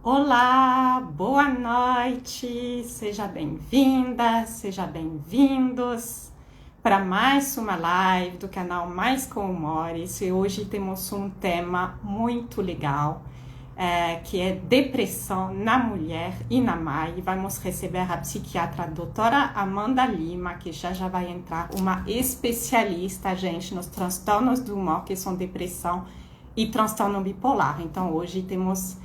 Olá, boa noite, seja bem-vinda, seja bem-vindos para mais uma live do canal Mais com Humores. E hoje temos um tema muito legal, que é depressão na mulher e na mãe. E vamos receber a psiquiatra a doutora Amanda Lima, que já vai entrar, uma especialista, gente, nos transtornos do humor, que são depressão e transtorno bipolar. Então hoje temos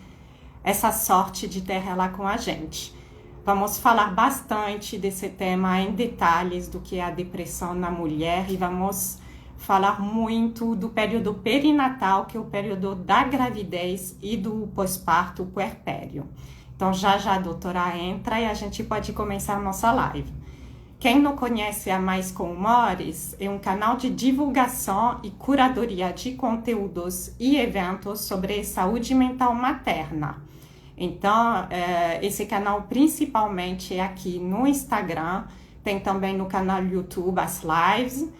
essa sorte de ter ela com a gente. Vamos falar bastante desse tema em detalhes do que é a depressão na mulher e vamos falar muito do período perinatal, que é o período da gravidez e do pós-parto puerpério. Então já a doutora entra e a gente pode começar a nossa live. Quem não conhece a Mais com Humores, é um canal de divulgação e curadoria de conteúdos e eventos sobre saúde mental materna. Então, esse canal principalmente é aqui no Instagram, tem também no canal YouTube as lives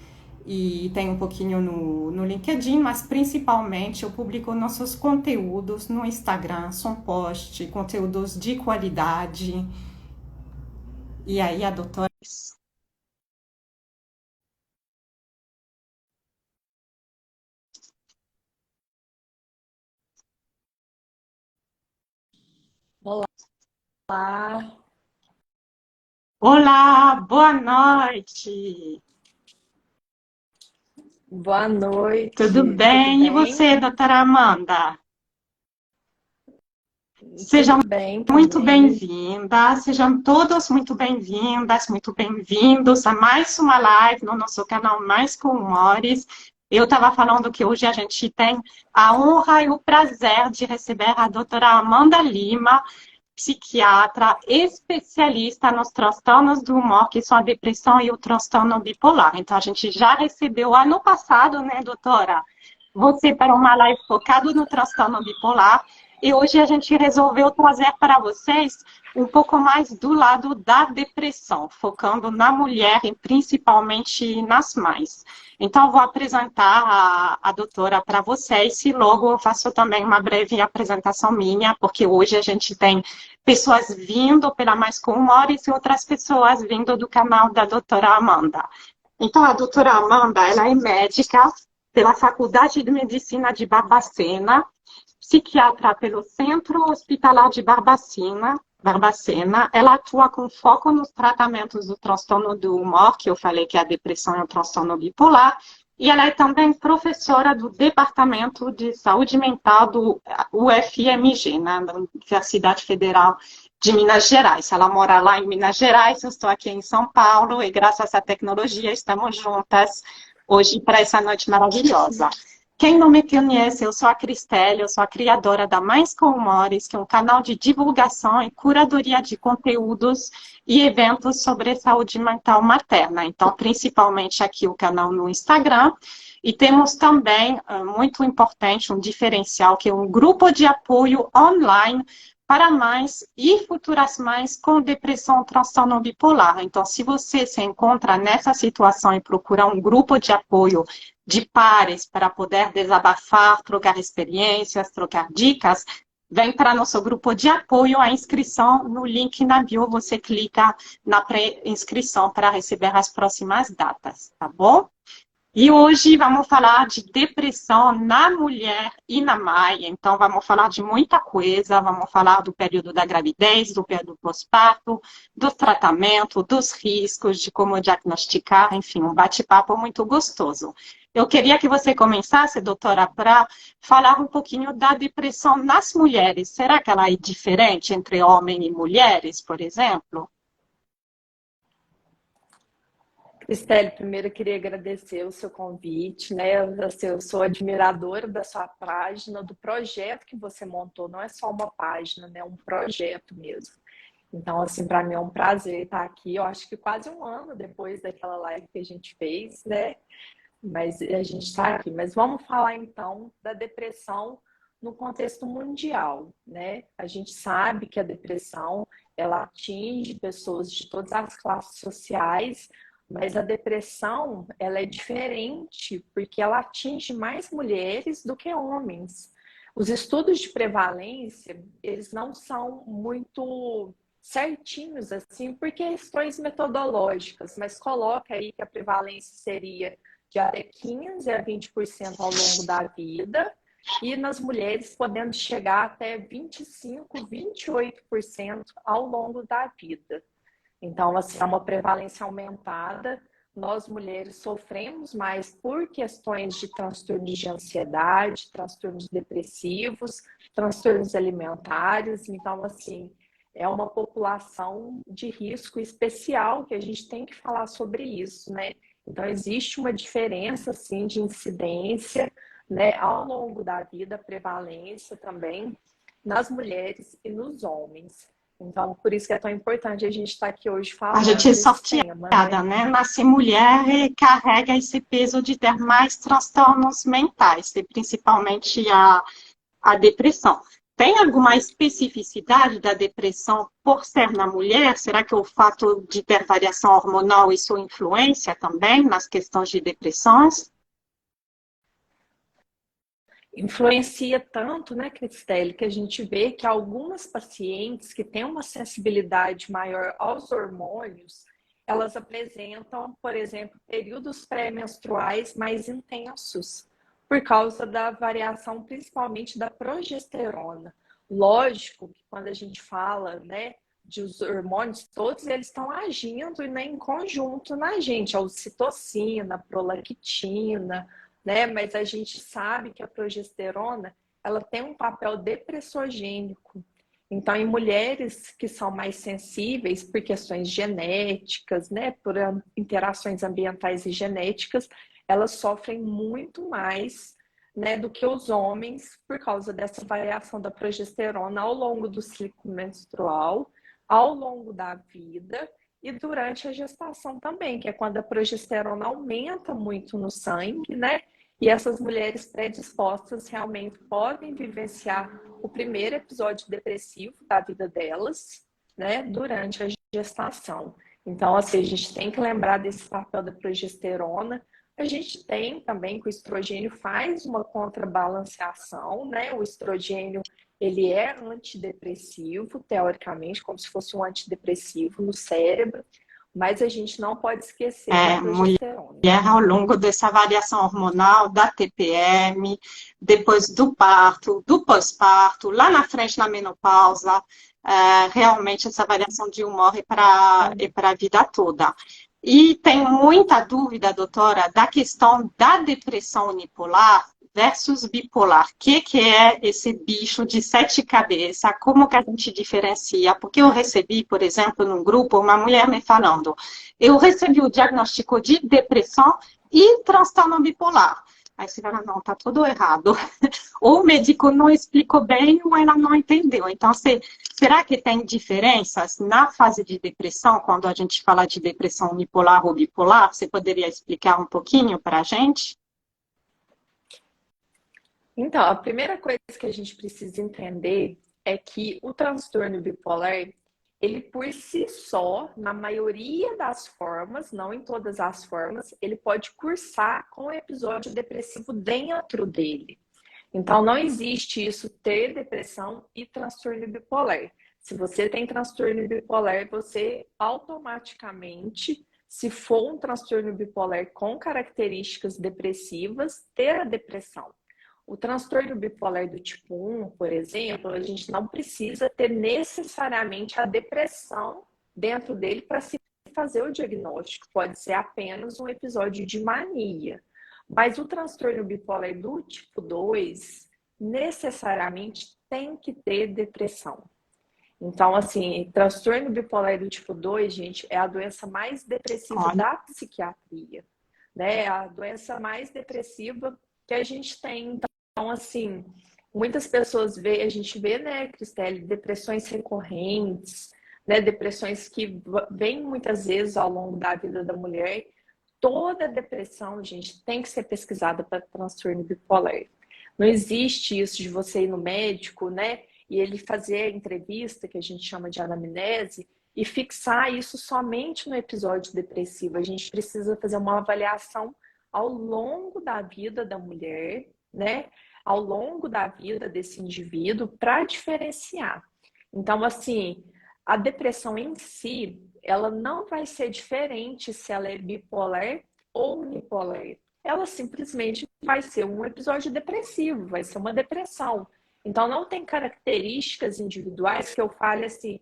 e tem um pouquinho no LinkedIn, mas principalmente eu publico nossos conteúdos no Instagram, são posts, conteúdos de qualidade. E aí, a doutora. Olá, Olá, boa noite. boa Tudo noite, tudo bem? E bem? você, doutora Amanda? Seja Tudo bem muito também. bem-vinda, sejam todos muito bem-vindas, muito bem-vindos a mais uma live no nosso canal Mais com Humores. Eu estava falando que hoje a gente tem a honra e o prazer de receber a doutora Amanda Lima, psiquiatra especialista nos transtornos do humor, que são a depressão e o transtorno bipolar. Então, a gente já recebeu ano passado, né, doutora? Você para uma live focada no transtorno bipolar. E hoje a gente resolveu trazer para vocês um pouco mais do lado da depressão, focando na mulher e principalmente nas mães. Então, eu vou apresentar a doutora para vocês e logo eu faço também uma breve apresentação minha, porque hoje a gente tem pessoas vindo pela Mais com Humores e outras pessoas vindo do canal da doutora Amanda. Então, a doutora Amanda, ela é médica pela Faculdade de Medicina de Barbacena, psiquiatra pelo Centro Hospitalar de Barbacena. Ela atua com foco nos tratamentos do transtorno do humor, que eu falei que a depressão é um transtorno bipolar, e ela é também professora do Departamento de Saúde Mental do UFMG, né, da Universidade Federal de Minas Gerais. Ela mora lá em Minas Gerais, eu estou aqui em São Paulo, e graças à tecnologia estamos juntas hoje para essa noite maravilhosa. Quem não me conhece, eu sou a Cristelle, eu sou a criadora da Mais com Humores, que é um canal de divulgação e curadoria de conteúdos e eventos sobre saúde mental materna. Então, principalmente aqui o canal no Instagram. E temos também, muito importante, um diferencial, que é um grupo de apoio online para mães e futuras mães com depressão ou transtorno bipolar. Então, se você se encontra nessa situação e procura um grupo de apoio de pares para poder desabafar, trocar experiências, trocar dicas, vem para nosso grupo de apoio. A inscrição no link na bio, você clica na pré-inscrição para receber as próximas datas, tá bom? E hoje vamos falar de depressão na mulher e na mãe. Então, vamos falar de muita coisa. Vamos falar do período da gravidez, do período pós-parto, do tratamento, dos riscos, de como diagnosticar, enfim, um bate-papo muito gostoso. Eu queria que você começasse, doutora, para falar um pouquinho da depressão nas mulheres. Será que ela é diferente entre homem e mulheres, por exemplo? Cristelle, primeiro eu queria agradecer o seu convite, né? Eu sou admiradora da sua página, do projeto que você montou. Não é só uma página, né? É um projeto mesmo. Então, assim, para mim é um prazer estar aqui. Eu acho que quase um ano depois daquela live que a gente fez, né? Mas a gente está aqui. Mas vamos falar então da depressão no contexto mundial, né? A gente sabe que a depressão ela atinge pessoas de todas as classes sociais, mas a depressão ela é diferente porque ela atinge mais mulheres do que homens. Os estudos de prevalência, eles não são muito certinhos assim, por questões metodológicas, mas coloca aí que a prevalência seria de até 15 a 20% ao longo da vida, e nas mulheres podendo chegar até 25, 28% ao longo da vida. Então, assim, é uma prevalência aumentada. Nós, mulheres, sofremos mais por questões de transtornos de ansiedade, transtornos depressivos, transtornos alimentares. Então, assim, é uma população de risco especial que a gente tem que falar sobre isso, né? Então, existe uma diferença, assim, de incidência, né, ao longo da vida, prevalência também nas mulheres e nos homens. Então, por isso que é tão importante a gente estar aqui hoje A gente falando é desse tema, né? sorteada, né? Nasce mulher e carrega esse peso de ter mais transtornos mentais, e principalmente a depressão. Tem alguma especificidade da depressão por ser na mulher? Será que o fato de ter variação hormonal, isso influencia também nas questões de depressões? Influencia tanto, né, Cristelle, que a gente vê que algumas pacientes que têm uma sensibilidade maior aos hormônios, elas apresentam, por exemplo, períodos pré-menstruais mais intensos, por causa da variação principalmente da progesterona. Lógico que quando a gente fala, né, de os hormônios, todos eles estão agindo, né, em conjunto na gente, a ocitocina, a prolactina, né? Mas a gente sabe que a progesterona, ela tem um papel depressogênico. Então, em mulheres que são mais sensíveis por questões genéticas, né, por interações ambientais e genéticas, elas sofrem muito mais, né, do que os homens por causa dessa variação da progesterona ao longo do ciclo menstrual, ao longo da vida e durante a gestação também, que é quando a progesterona aumenta muito no sangue, né? E essas mulheres predispostas realmente podem vivenciar o primeiro episódio depressivo da vida delas, né, durante a gestação. Então, assim, a gente tem que lembrar desse papel da progesterona. A gente tem também que o estrogênio faz uma contrabalanceação, né? O estrogênio, ele é antidepressivo, teoricamente, como se fosse um antidepressivo no cérebro, mas a gente não pode esquecer da Mulher progesterona. ao longo dessa variação hormonal, da TPM, depois do parto, do pós-parto, lá na frente na menopausa, realmente essa variação de humor é para a vida toda. E tem muita dúvida, doutora, da questão da depressão unipolar versus bipolar. O que é esse bicho de sete cabeças? Como que a gente diferencia? Porque eu recebi, por exemplo, num grupo, uma mulher me falando, eu recebi o diagnóstico de depressão e transtorno bipolar. Aí você fala, não, tá tudo errado. Ou o médico não explicou bem ou ela não entendeu. Então, será que tem diferenças na fase de depressão, quando a gente fala de depressão unipolar ou bipolar? Você poderia explicar um pouquinho para a gente? Então, a primeira coisa que a gente precisa entender é que o transtorno bipolar, ele por si só, na maioria das formas, não em todas as formas, ele pode cursar com o episódio depressivo dentro dele. Então, não existe isso ter depressão e transtorno bipolar. Se você tem transtorno bipolar, você automaticamente, se for um transtorno bipolar com características depressivas, ter a depressão. O transtorno bipolar do tipo 1, por exemplo, a gente não precisa ter necessariamente a depressão dentro dele para se fazer o diagnóstico. Pode ser apenas um episódio de mania. Mas o transtorno bipolar do tipo 2 necessariamente tem que ter depressão. Então, assim, transtorno bipolar do tipo 2, gente, é a doença mais depressiva da psiquiatria, né? É a doença mais depressiva que a gente tem. Então, assim, muitas pessoas a gente vê, né, Cristelle, depressões recorrentes, né, depressões que vêm muitas vezes ao longo da vida da mulher. Toda depressão, gente, tem que ser pesquisada para transtorno bipolar. Não existe isso de você ir no médico, né, e ele fazer a entrevista, que a gente chama de anamnese, e fixar isso somente no episódio depressivo. A gente precisa fazer uma avaliação ao longo da vida da mulher, né? ao longo da vida desse indivíduo para diferenciar. Então, assim, a depressão em si, ela não vai ser diferente se ela é bipolar ou unipolar. Ela simplesmente vai ser um episódio depressivo, vai ser uma depressão. Então, não tem características individuais que eu fale assim,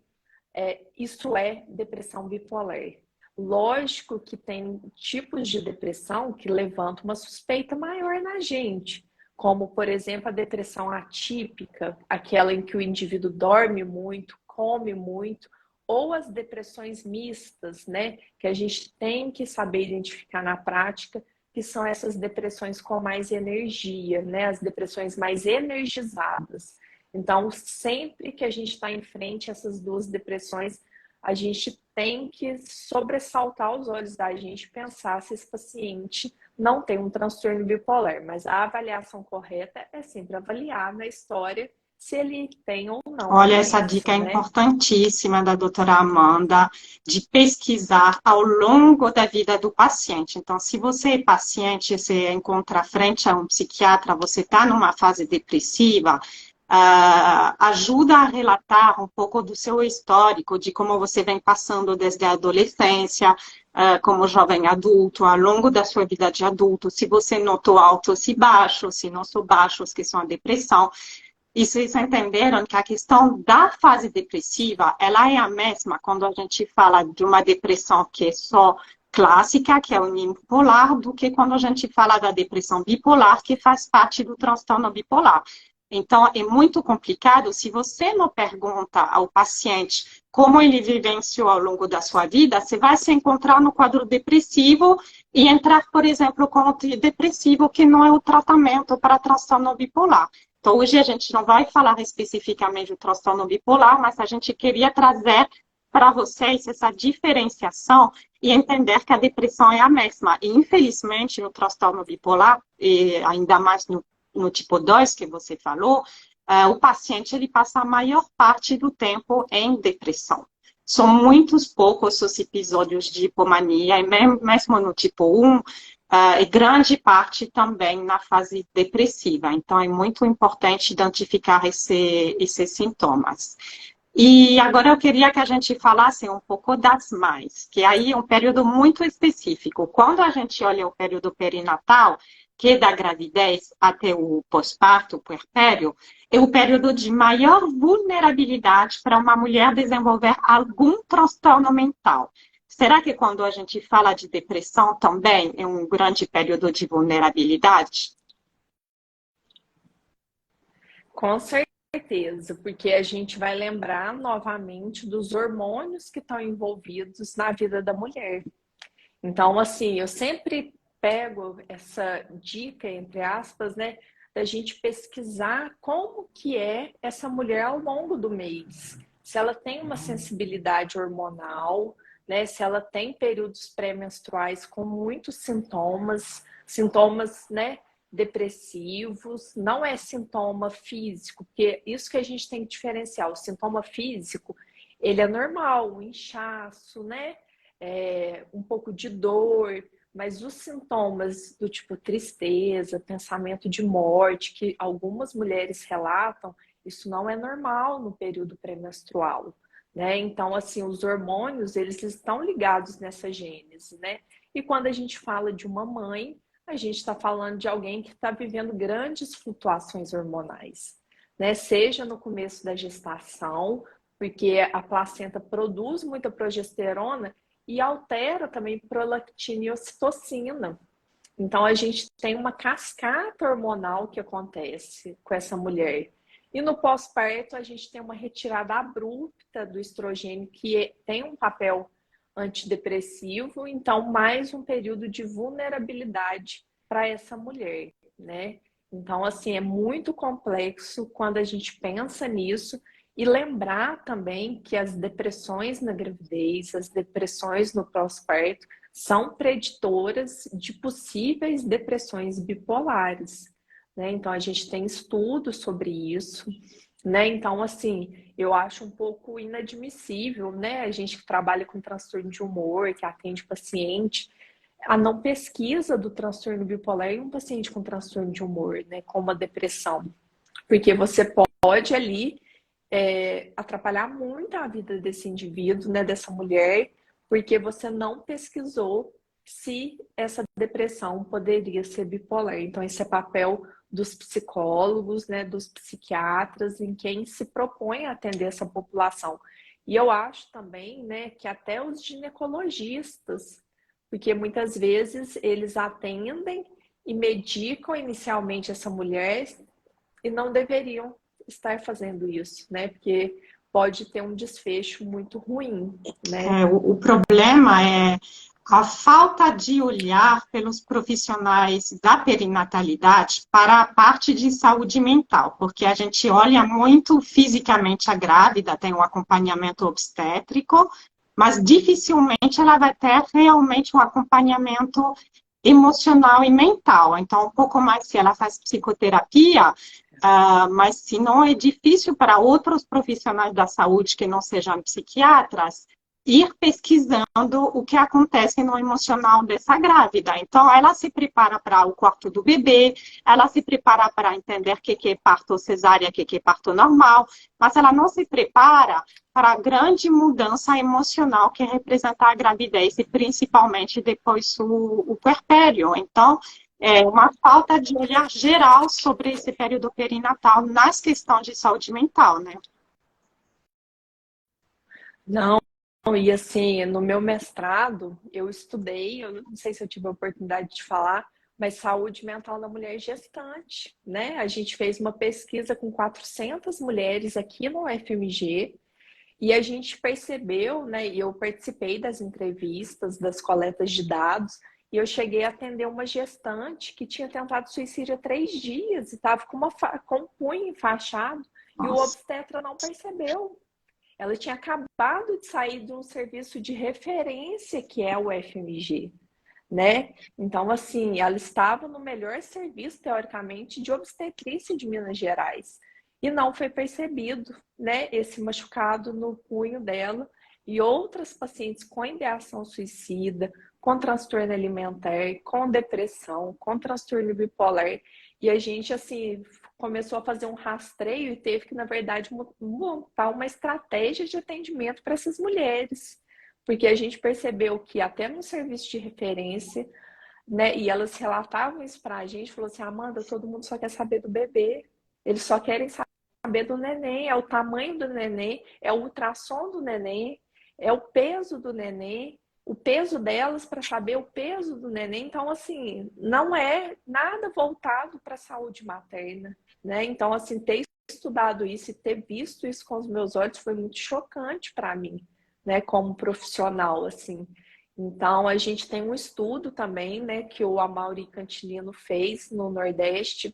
isso é depressão bipolar. Lógico que tem tipos de depressão que levantam uma suspeita maior na gente, como, por exemplo, a depressão atípica, aquela em que o indivíduo dorme muito, come muito, ou as depressões mistas, né, que a gente tem que saber identificar na prática, que são essas depressões com mais energia, né, as depressões mais energizadas. Então, sempre que a gente está em frente a essas duas depressões, a gente tem que sobressaltar os olhos da gente e pensar se esse paciente não tem um transtorno bipolar. Mas a avaliação correta é sempre avaliar na história se ele tem ou não a Olha, essa doença, dica é né? importantíssima da doutora Amanda, de pesquisar ao longo da vida do paciente. Então, se você é paciente, você encontra frente a um psiquiatra, você está numa fase depressiva, ajuda a relatar um pouco do seu histórico, de como você vem passando desde a adolescência, como jovem adulto, ao longo da sua vida de adulto, se você notou altos e baixos, se não são baixos, que são a depressão. E vocês entenderam que a questão da fase depressiva, ela é a mesma quando a gente fala de uma depressão que é só clássica, que é unipolar, do que quando a gente fala da depressão bipolar, que faz parte do transtorno bipolar. Então, é muito complicado se você não pergunta ao paciente como ele vivenciou ao longo da sua vida, você vai se encontrar no quadro depressivo e entrar, por exemplo, com o depressivo, que não é o tratamento para transtorno bipolar. Então, hoje a gente não vai falar especificamente do transtorno bipolar, mas a gente queria trazer para vocês essa diferenciação e entender que a depressão é a mesma. E, infelizmente, no transtorno bipolar, e ainda mais no tipo 2 que você falou, o paciente ele passa a maior parte do tempo em depressão. São muitos poucos os episódios de hipomania, e mesmo no tipo 1, e grande parte também na fase depressiva. Então, é muito importante identificar esses sintomas. E agora eu queria que a gente falasse um pouco das mães, que aí é um período muito específico. Quando a gente olha o período perinatal, que é da gravidez até o pós-parto, o puerpério, é o período de maior vulnerabilidade para uma mulher desenvolver algum transtorno mental. Será que quando a gente fala de depressão também é um grande período de vulnerabilidade? Com certeza, porque a gente vai lembrar novamente dos hormônios que estão envolvidos na vida da mulher. Então, assim, eu sempre pego essa dica, entre aspas, né, da gente pesquisar como que é essa mulher ao longo do mês. Se ela tem uma sensibilidade hormonal, né, se ela tem períodos pré-menstruais com muitos sintomas, né, depressivos, não é sintoma físico, porque isso que a gente tem que diferenciar. O sintoma físico, ele é normal, um inchaço, né? Um pouco de dor, mas os sintomas do tipo tristeza, pensamento de morte, que algumas mulheres relatam, isso não é normal no período pré-menstrual, né? Então, assim, os hormônios, eles estão ligados nessa gênese, né? E quando a gente fala de uma mãe, a gente está falando de alguém que está vivendo grandes flutuações hormonais, né? Seja no começo da gestação, porque a placenta produz muita progesterona e altera também prolactina e ocitocina. Então, a gente tem uma cascata hormonal que acontece com essa mulher. E no pós-parto, a gente tem uma retirada abrupta do estrogênio, que tem um papel antidepressivo, então mais um período de vulnerabilidade para essa mulher, né? Então, assim, é muito complexo quando a gente pensa nisso e lembrar também que as depressões na gravidez, as depressões no pós-parto são preditoras de possíveis depressões bipolares, né? Então, a gente tem estudos sobre isso, né? Então, assim, eu acho um pouco inadmissível, né? A gente que trabalha com transtorno de humor, que atende paciente, a não pesquisa do transtorno bipolar em um paciente com transtorno de humor, né, com uma depressão. Porque você pode ali atrapalhar muito a vida desse indivíduo, né, dessa mulher, porque você não pesquisou se essa depressão poderia ser bipolar. Então, esse é papel dos psicólogos, né, dos psiquiatras, em quem se propõe a atender essa população. E eu acho também, né, que até os ginecologistas, porque muitas vezes eles atendem e medicam inicialmente essa mulher e não deveriam estar fazendo isso, né? Porque pode ter um desfecho muito ruim, né? O problema é a falta de olhar pelos profissionais da perinatalidade para a parte de saúde mental, porque a gente olha muito fisicamente a grávida, tem um acompanhamento obstétrico, mas dificilmente ela vai ter realmente um acompanhamento emocional e mental. Então, um pouco mais se ela faz psicoterapia, mas se não é difícil para outros profissionais da saúde que não sejam psiquiatras, ir pesquisando o que acontece no emocional dessa grávida. Então, ela se prepara para o quarto do bebê, ela se prepara para entender o que é parto cesárea, o que é parto normal, mas ela não se prepara para a grande mudança emocional que representa a gravidez, e principalmente depois o puerpério. Então, é uma falta de olhar geral sobre esse período perinatal nas questões de saúde mental, né? Não, e assim, no meu mestrado, eu estudei, eu não sei se eu tive a oportunidade de falar, mas saúde mental da mulher gestante, né? A gente fez uma pesquisa com 400 mulheres aqui no UFMG e a gente percebeu, né? E eu participei das entrevistas, das coletas de dados, e eu cheguei a atender uma gestante que tinha tentado suicídio há 3 dias e estava com um punho enfaixado, e o Nossa. obstetra não percebeu. Ela tinha acabado de sair de um serviço de referência que é o FMG, né? Então, assim, ela estava no melhor serviço, teoricamente, de obstetrícia de Minas Gerais. E não foi percebido, né, esse machucado no punho dela. E outras pacientes com ideação suicida, com transtorno alimentar, com depressão, com transtorno bipolar. E a gente, assim, começou a fazer um rastreio e teve que, na verdade, montar uma estratégia de atendimento para essas mulheres. Porque a gente percebeu que até no serviço de referência, né, e elas relatavam isso para a gente, falou assim, Amanda, todo mundo só quer saber do bebê. Eles só querem saber do neném, é o tamanho do neném, é o ultrassom do neném, é o peso do neném, o peso delas para saber o peso do neném. Então, assim, não é nada voltado para a saúde materna, né? Então, assim, ter estudado isso e ter visto isso com os meus olhos foi muito chocante para mim, né, como profissional, assim. Então, a gente tem um estudo também, né, que o Amaury Cantilino fez no Nordeste,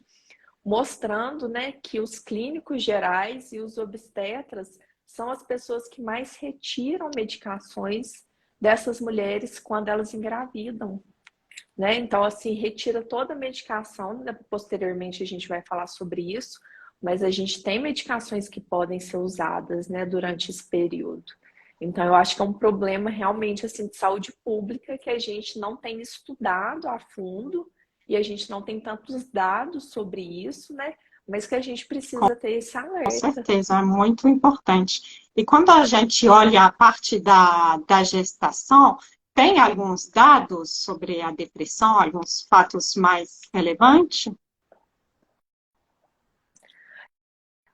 mostrando, né, que os clínicos gerais e os obstetras são as pessoas que mais retiram medicações dessas mulheres quando elas engravidam, né? Então, assim, retira toda a medicação, né? Posteriormente a gente vai falar sobre isso, mas a gente tem medicações que podem ser usadas, né, durante esse período. Então, eu acho que é um problema realmente assim de saúde pública que a gente não tem estudado a fundo e a gente não tem tantos dados sobre isso, né? Mas que a gente precisa ter esse Com alerta. certeza, é muito importante. E quando a gente olha a parte da gestação, tem alguns dados sobre a depressão, alguns fatos mais relevantes?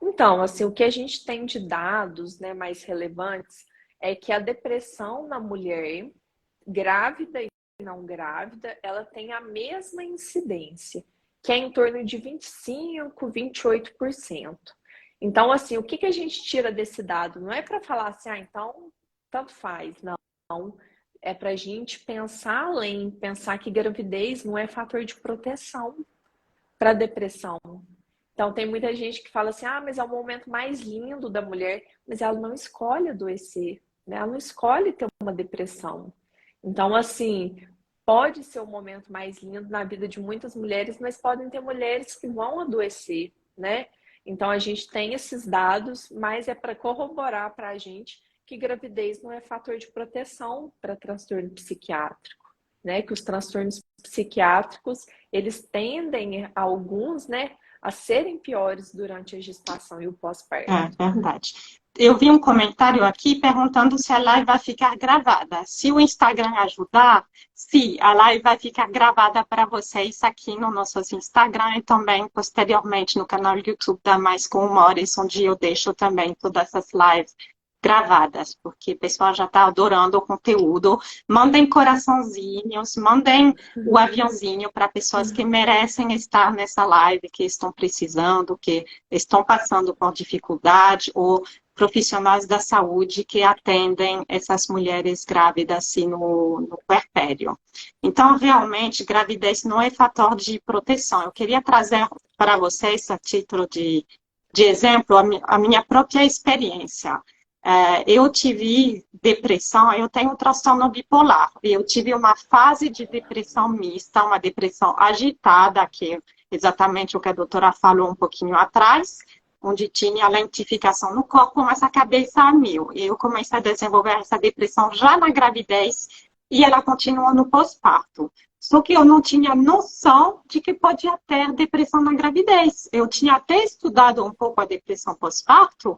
Então, assim, o que a gente tem de dados, né, mais relevantes é que a depressão na mulher grávida e não grávida, ela tem a mesma incidência, que é em torno de 25, 28%. Então, assim, o que que a gente tira desse dado? Não é para falar assim, ah, então tanto faz, não. É para a gente pensar além, pensar que gravidez não é fator de proteção para depressão. Então, tem muita gente que fala assim, ah, mas é o momento mais lindo da mulher, mas ela não escolhe adoecer, né? Ela não escolhe ter uma depressão. Então, assim, pode ser o momento mais lindo na vida de muitas mulheres, mas podem ter mulheres que vão adoecer, né? Então, a gente tem esses dados, mas é para corroborar para a gente que gravidez não é fator de proteção para transtorno psiquiátrico. né, que os transtornos psiquiátricos, eles tendem, alguns, né, a serem piores durante a gestação e o pós-parto. É verdade. Eu vi um comentário aqui perguntando se a live vai ficar gravada. Se o Instagram ajudar, sim, a live vai ficar gravada para vocês aqui no nosso Instagram e também posteriormente no canal do YouTube da Mais com Humores, onde eu deixo também todas essas lives gravadas, porque o pessoal já está adorando o conteúdo. Mandem coraçãozinhos, mandem o aviãozinho para pessoas que merecem estar nessa live, que estão precisando, que estão passando por dificuldade, ou profissionais da saúde que atendem essas mulheres grávidas assim, no puerpério. Então, realmente, gravidez não é fator de proteção. Eu queria trazer para vocês, a título de exemplo, a minha própria experiência. Eu tive depressão, eu tenho transtorno bipolar. Eu tive uma fase de depressão mista, uma depressão agitada, que é exatamente o que a doutora falou um pouquinho atrás, onde tinha a lentificação no corpo, mas a cabeça a mil. Eu comecei a desenvolver essa depressão já na gravidez e ela continua no pós-parto. Só que eu não tinha noção de que podia ter depressão na gravidez. Eu tinha até estudado um pouco a depressão pós-parto,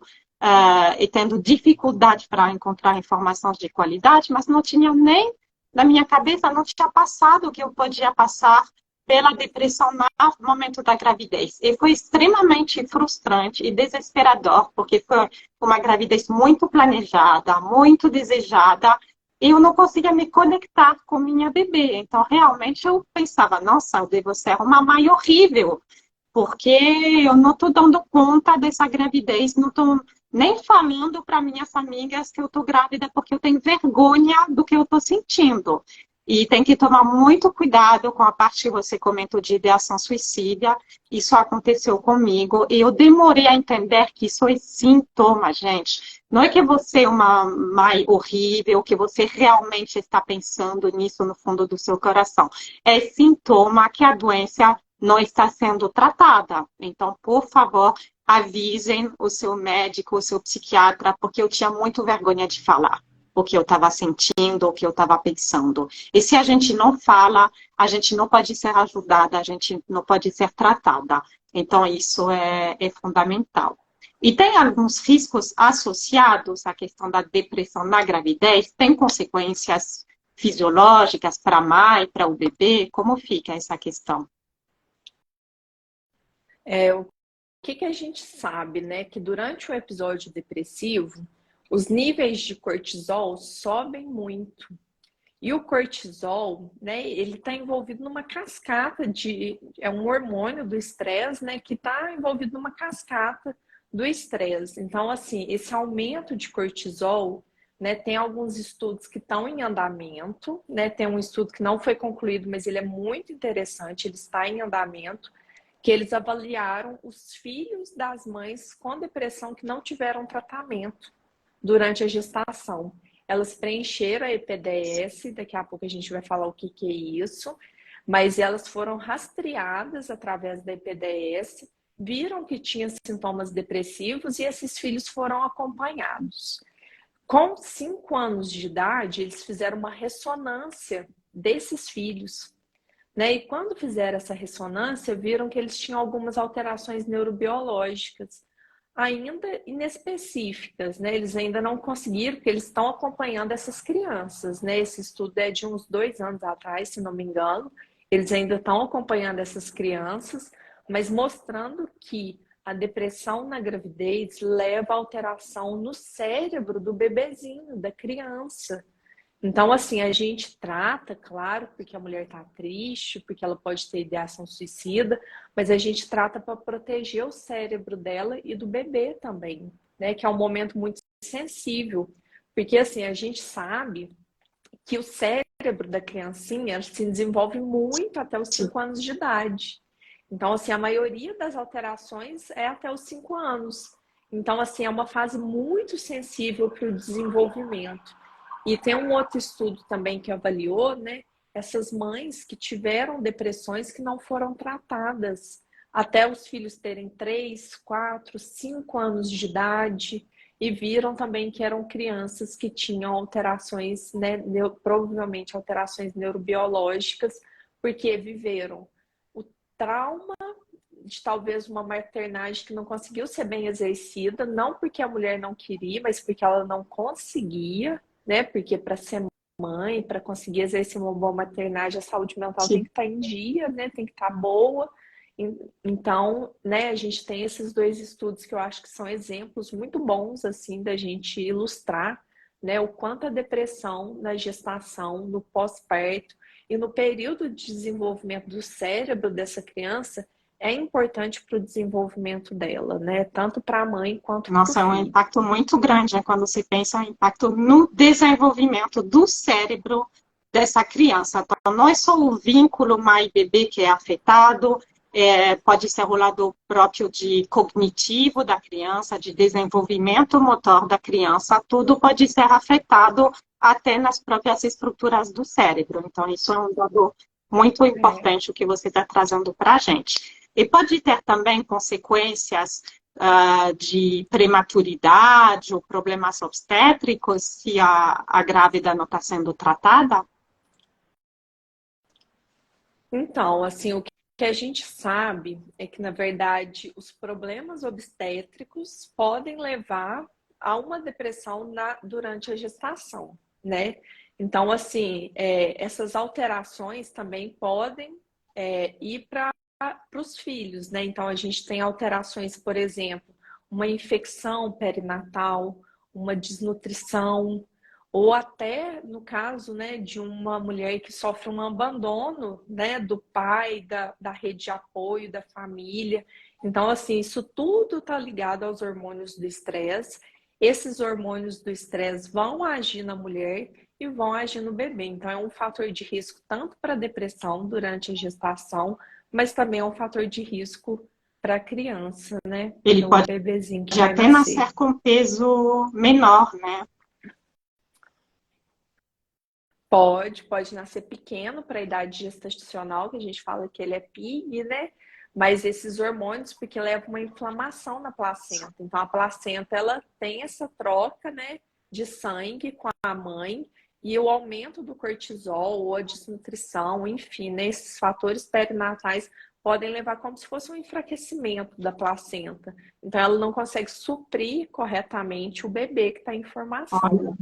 e tendo dificuldade para encontrar informações de qualidade, mas não tinha nem, na minha cabeça, não tinha passado o que eu podia passar pela depressão no momento da gravidez. E foi extremamente frustrante e desesperador, porque foi uma gravidez muito planejada, muito desejada, e eu não conseguia me conectar com minha bebê. Então, realmente, eu pensava, nossa, eu devo ser uma mãe horrível, porque eu não estou dando conta dessa gravidez, não estou nem falando para minhas amigas que eu estou grávida, porque eu tenho vergonha do que eu estou sentindo. E tem que tomar muito cuidado com a parte que você comentou de ideação suicida. Isso aconteceu comigo e eu demorei a entender que isso é sintoma, gente. Não é que você é uma mãe horrível, que você realmente está pensando nisso no fundo do seu coração. É sintoma que a doença não está sendo tratada. Então, por favor, avisem o seu médico, o seu psiquiatra, porque eu tinha muito vergonha de falar o que eu estava sentindo, o que eu estava pensando. E se a gente não fala, a gente não pode ser ajudada, a gente não pode ser tratada. Então, isso é fundamental. E tem alguns riscos associados à questão da depressão na gravidez? Tem consequências fisiológicas para a mãe, para o bebê? Como fica essa questão? O que a gente sabe, né? Que durante o episódio depressivo, os níveis de cortisol sobem muito. E o cortisol, né, ele está envolvido numa cascata é um hormônio do estresse, né, que está envolvido numa cascata do estresse. Então, assim, esse aumento de cortisol, né, tem alguns estudos que estão em andamento, né, tem um estudo que não foi concluído, mas ele é muito interessante, ele está em andamento, que eles avaliaram os filhos das mães com depressão que não tiveram tratamento durante a gestação. Elas preencheram a EPDS, daqui a pouco a gente vai falar o que é isso, mas elas foram rastreadas através da EPDS, viram que tinha sintomas depressivos e esses filhos foram acompanhados. Com 5 anos de idade, eles fizeram uma ressonância desses filhos, né? E quando fizeram essa ressonância, viram que eles tinham algumas alterações neurobiológicas, ainda inespecíficas, né? Eles ainda não conseguiram, porque eles estão acompanhando essas crianças, né? Esse estudo é de uns 2 anos atrás, se não me engano. Eles ainda estão acompanhando essas crianças, mas mostrando que a depressão na gravidez leva a alteração no cérebro do bebezinho, da criança. Então, assim, a gente trata, claro, porque a mulher está triste, porque ela pode ter ideação suicida, mas a gente trata para proteger o cérebro dela e do bebê também, né? Que é um momento muito sensível, porque, assim, a gente sabe que o cérebro da criancinha se desenvolve muito até os 5 anos de idade. Então, assim, a maioria das alterações é até os 5 anos. Então, assim, é uma fase muito sensível para o desenvolvimento. E tem um outro estudo também que avaliou, né, essas mães que tiveram depressões que não foram tratadas até os filhos terem 3, 4, 5 anos de idade. e viram também que eram crianças que tinham alterações, né, provavelmente alterações neurobiológicas, porque viveram o trauma de talvez uma maternagem que não conseguiu ser bem exercida, não porque a mulher não queria, mas porque ela não conseguia, né? Porque para ser mãe, para conseguir exercer uma boa maternagem, a saúde mental tem Sim. que estar em dia, né? Tem que estar boa. Então, né, a gente tem esses dois estudos que eu acho que são exemplos muito bons, assim, da gente ilustrar, né, o quanto a depressão na gestação, no pós-parto e no período de desenvolvimento do cérebro dessa criança é importante para o desenvolvimento dela, né, tanto para a mãe quanto para o Nossa, é um filho. impacto muito grande, né, quando se pensa em impacto no desenvolvimento do cérebro dessa criança. Então, não é só o vínculo mãe-bebê que é afetado, pode ser o lado próprio de cognitivo da criança, de desenvolvimento motor da criança, tudo pode ser afetado até nas próprias estruturas do cérebro. Então, isso é um dado muito É. importante o que você está trazendo para a gente. E pode ter também consequências de prematuridade ou problemas obstétricos se a grávida não está sendo tratada? Então, assim, o que a gente sabe é que, na verdade, os problemas obstétricos podem levar a uma depressão durante a gestação, né? Então, assim, essas alterações também podem ir para os filhos, né? Então, a gente tem alterações, por exemplo, uma infecção perinatal, uma desnutrição, ou até no caso, né, de uma mulher que sofre um abandono, né, do pai, da rede de apoio, da família. Então, assim, isso tudo está ligado aos hormônios do estresse. Esses hormônios do estresse vão agir na mulher e vão agir no bebê. Então, é um fator de risco tanto para a depressão durante a gestação, mas também é um fator de risco para a criança, né, Ele para o pode bebezinho que vai até nascer. nascer com peso menor, né? Pode nascer pequeno para a idade gestacional, que a gente fala que ele é PIG, né? Mas esses hormônios, porque leva uma inflamação na placenta. Então, a placenta, ela tem essa troca, né, de sangue com a mãe e o aumento do cortisol ou a desnutrição, enfim, né, esses fatores perinatais podem levar como se fosse um enfraquecimento da placenta. Então, ela não consegue suprir corretamente o bebê que está em formação. Olha,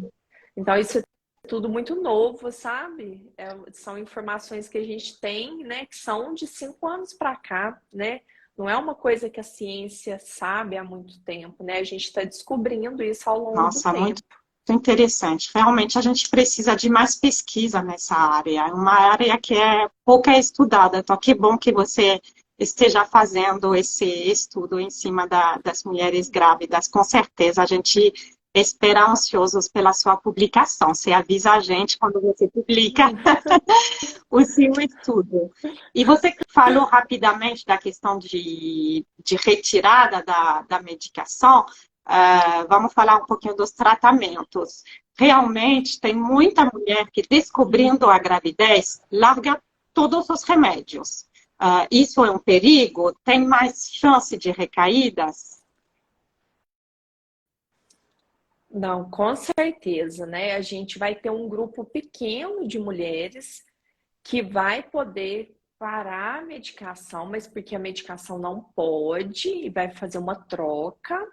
Então, isso é tudo muito novo, sabe? São informações que a gente tem, né, que são de 5 anos para cá, né? Não é uma coisa que a ciência sabe há muito tempo, né? A gente está descobrindo isso ao longo do nossa, muito tempo. interessante. Realmente a gente precisa de mais pesquisa nessa área. É uma área que é pouco estudada. Então, que bom que você esteja fazendo esse estudo em cima das mulheres grávidas. Com certeza, a gente espera ansiosos pela sua publicação. Você avisa a gente quando você publica o seu estudo. E você falou rapidamente da questão de retirada da medicação. Vamos falar um pouquinho dos tratamentos. Realmente, tem muita mulher que, descobrindo a gravidez, larga todos os remédios. Isso é um perigo? Tem mais chance de recaídas? Não, com certeza, né? A gente vai ter um grupo pequeno de mulheres que vai poder parar a medicação, mas porque a medicação não pode e vai fazer uma troca,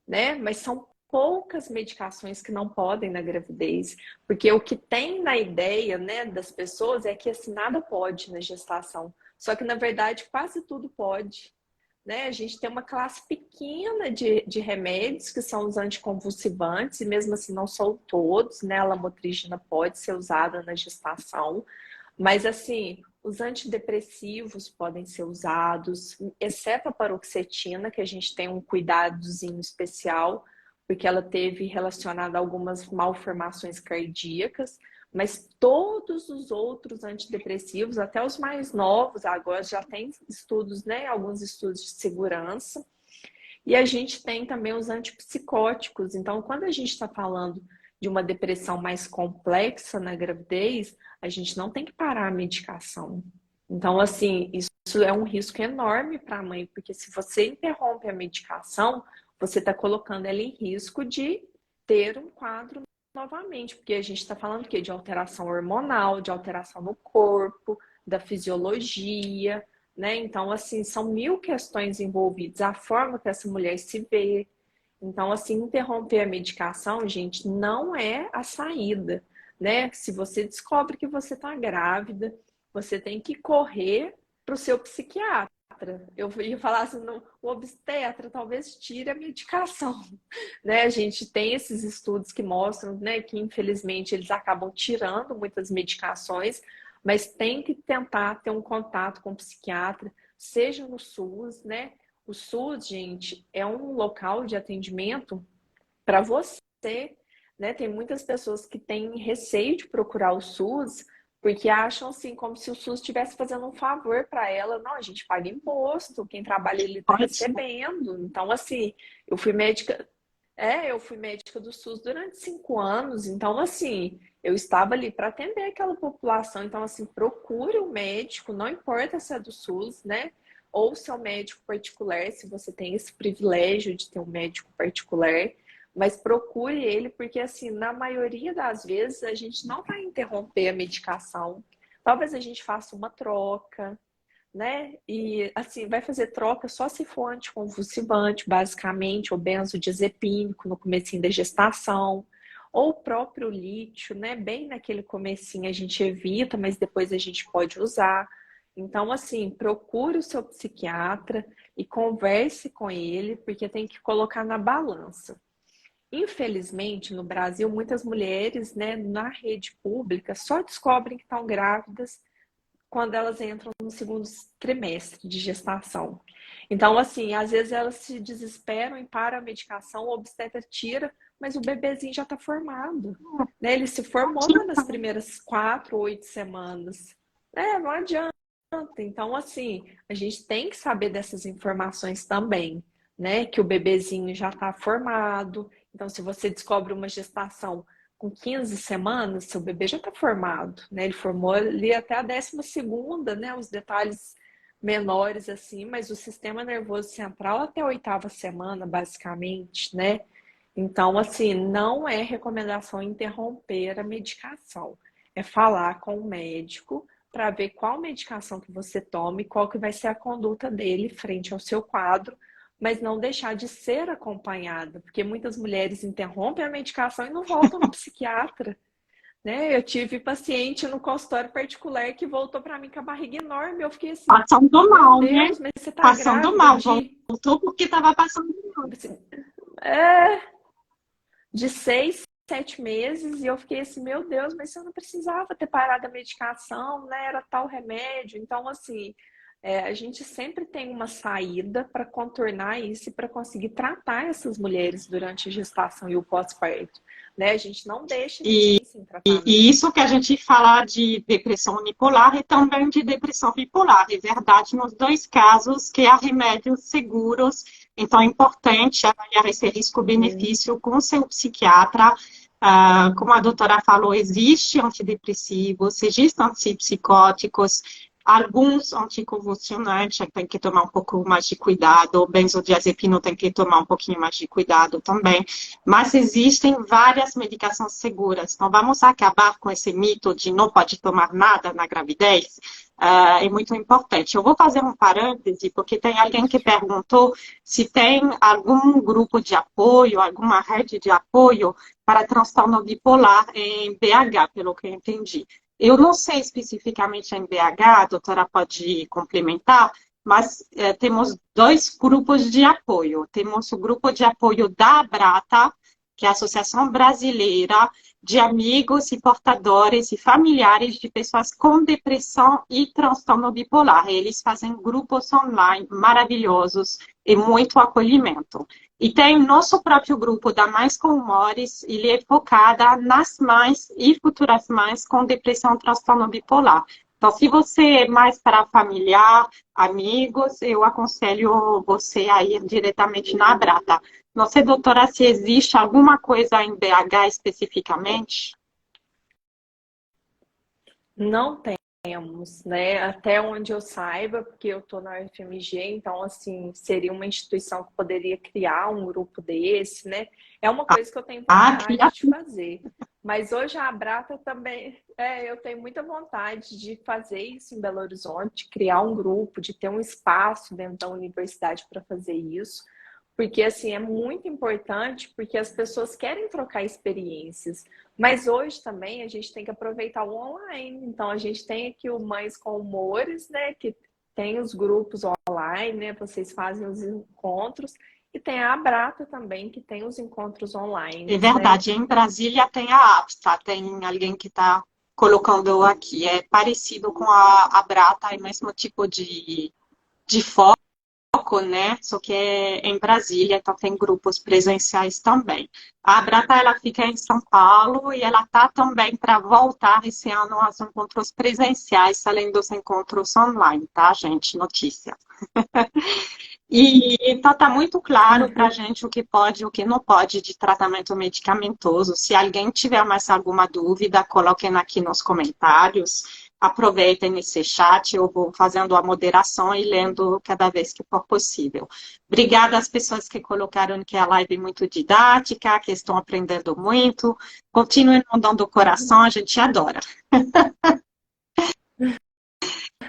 né? Mas são poucas medicações que não podem na gravidez, porque o que tem na ideia, né, das pessoas é que assim nada pode na gestação. Só que na verdade quase tudo pode. Né? A gente tem uma classe pequena de remédios que são os anticonvulsivantes, e mesmo assim não são todos, né? A lamotrigina pode ser usada na gestação, mas assim, os antidepressivos podem ser usados, exceto a paroxetina, que a gente tem um cuidadozinho especial, porque ela teve relacionada a algumas malformações cardíacas, mas todos os outros antidepressivos, até os mais novos, agora já tem estudos, né? Alguns estudos de segurança. E a gente tem também os antipsicóticos. Então, quando a gente está falando de uma depressão mais complexa na gravidez, a gente não tem que parar a medicação. Então, assim, isso é um risco enorme para a mãe, porque se você interrompe a medicação, você está colocando ela em risco de ter um quadro novamente, porque a gente está falando o quê? De alteração hormonal, de alteração no corpo, da fisiologia, né? Então, assim, são mil questões envolvidas, a forma que essa mulher se vê. Então, assim, interromper a medicação, gente, não é a saída, né? Se você descobre que você está grávida, você tem que correr para o seu psiquiatra. Eu ia falar assim, o obstetra talvez tire a medicação, né? A gente tem esses estudos que mostram, né, que infelizmente eles acabam tirando muitas medicações, mas tem que tentar ter um contato com o psiquiatra, seja no SUS, né? O SUS, gente, é um local de atendimento para você, né? Tem muitas pessoas que têm receio de procurar o SUS porque acham assim como se o SUS estivesse fazendo um favor para ela. Não, a gente paga imposto, quem trabalha ele está Pode ser. recebendo. Então, assim, eu fui médica do SUS durante 5 anos. Então, assim, eu estava ali para atender aquela população. Então, assim, procure um médico, não importa se é do SUS, né? Ou se é um médico particular, se você tem esse privilégio de ter um médico particular, mas procure ele, porque assim, na maioria das vezes a gente não vai interromper a medicação. Talvez a gente faça uma troca, né? E assim, vai fazer troca só se for anticonvulsivante, basicamente, ou benzodiazepínico no comecinho da gestação, ou o próprio lítio, né? Bem naquele comecinho a gente evita, mas depois a gente pode usar. Então, assim, procure o seu psiquiatra e converse com ele, porque tem que colocar na balança. Infelizmente, no Brasil, muitas mulheres, né, na rede pública só descobrem que estão grávidas quando elas entram no segundo trimestre de gestação. Então, assim, às vezes elas se desesperam e param a medicação, o obstetra tira, mas o bebezinho já está formado, né? Ele se formou nas primeiras 4 ou 8 semanas. Não adianta. Então, assim, a gente tem que saber dessas informações também, né? Que o bebezinho já está formado. Então, se você descobre uma gestação com 15 semanas, seu bebê já está formado, né? Ele formou ali até a 12ª, né? Os detalhes menores assim, mas o sistema nervoso central até a 8ª semana, basicamente, né? Então, assim, não é recomendação interromper a medicação. É falar com o médico para ver qual medicação que você toma e qual que vai ser a conduta dele frente ao seu quadro, mas não deixar de ser acompanhada, porque muitas mulheres interrompem a medicação e não voltam no psiquiatra, né? Eu tive paciente no consultório particular que voltou para mim com a barriga enorme, eu fiquei assim, Passando meu mal, né? Deus, mas você tá Passando grávida mal. de... Voltou porque estava passando mal. É, de 6, 7 meses, e eu fiquei assim, meu Deus, mas você não precisava ter parado a medicação, né? Era tal remédio. Então, assim, a gente sempre tem uma saída para contornar isso e para conseguir tratar essas mulheres durante a gestação e o pós-parto, né? A gente não deixa E, ninguém sem e tratamento. isso que a gente fala de depressão unipolar e também de depressão bipolar. É verdade, nos dois casos que há remédios seguros, então é importante avaliar esse risco-benefício com o seu psiquiatra. Como a doutora falou, existe antidepressivos, existem antipsicóticos, alguns anticonvulsionantes tem que tomar um pouco mais de cuidado, benzodiazepina tem que tomar um pouquinho mais de cuidado também, mas existem várias medicações seguras. Então, vamos acabar com esse mito de não pode tomar nada na gravidez. É muito importante. Eu vou fazer um parêntese, porque tem alguém que perguntou se tem algum grupo de apoio, alguma rede de apoio para transtorno bipolar em BH, pelo que eu entendi. Eu não sei especificamente em BH, a doutora pode complementar, mas temos dois grupos de apoio. Temos o grupo de apoio da Abrata, que é a Associação Brasileira de Amigos e Portadores e Familiares de Pessoas com Depressão e Transtorno Bipolar. Eles fazem grupos online maravilhosos e muito acolhimento. E tem o nosso próprio grupo da Mães com Humores, ele é focada nas mães e futuras mães com depressão e transtorno bipolar. Então, se você é mais para familiar, amigos, eu aconselho você a ir diretamente na Abrata. Não sei, doutora, se existe alguma coisa em BH especificamente? Não temos, né? Até onde eu saiba, porque eu estou na UFMG, então, assim, seria uma instituição que poderia criar um grupo desse, né? É uma coisa que eu tenho vontade de fazer. Mas hoje a Abrata também, eu tenho muita vontade de fazer isso em Belo Horizonte, criar um grupo, de ter um espaço dentro da universidade para fazer isso. Porque, assim, é muito importante, porque as pessoas querem trocar experiências. Mas hoje também a gente tem que aproveitar o online. Então, a gente tem aqui o Mães com Humores, né? Que tem os grupos online, né? Vocês fazem os encontros. E tem a Abrata também, que tem os encontros online. É verdade, né? Em Brasília tem a APTA, tem alguém que está colocando aqui. É parecido com a Abrata, é o mesmo tipo de foco, né? Só que é em Brasília, então tem grupos presenciais também. A Abrata, ela fica em São Paulo e ela está também para voltar esse ano aos encontros presenciais, além dos encontros online, tá, gente? Notícia. E então está muito claro para a gente o que pode e o que não pode de tratamento medicamentoso. Se alguém tiver mais alguma dúvida, coloquem aqui nos comentários. Aproveitem nesse chat, eu vou fazendo a moderação e lendo cada vez que for possível. Obrigada às pessoas que colocaram que a live é muito didática, que estão aprendendo muito. Continuem mandando o coração, a gente adora.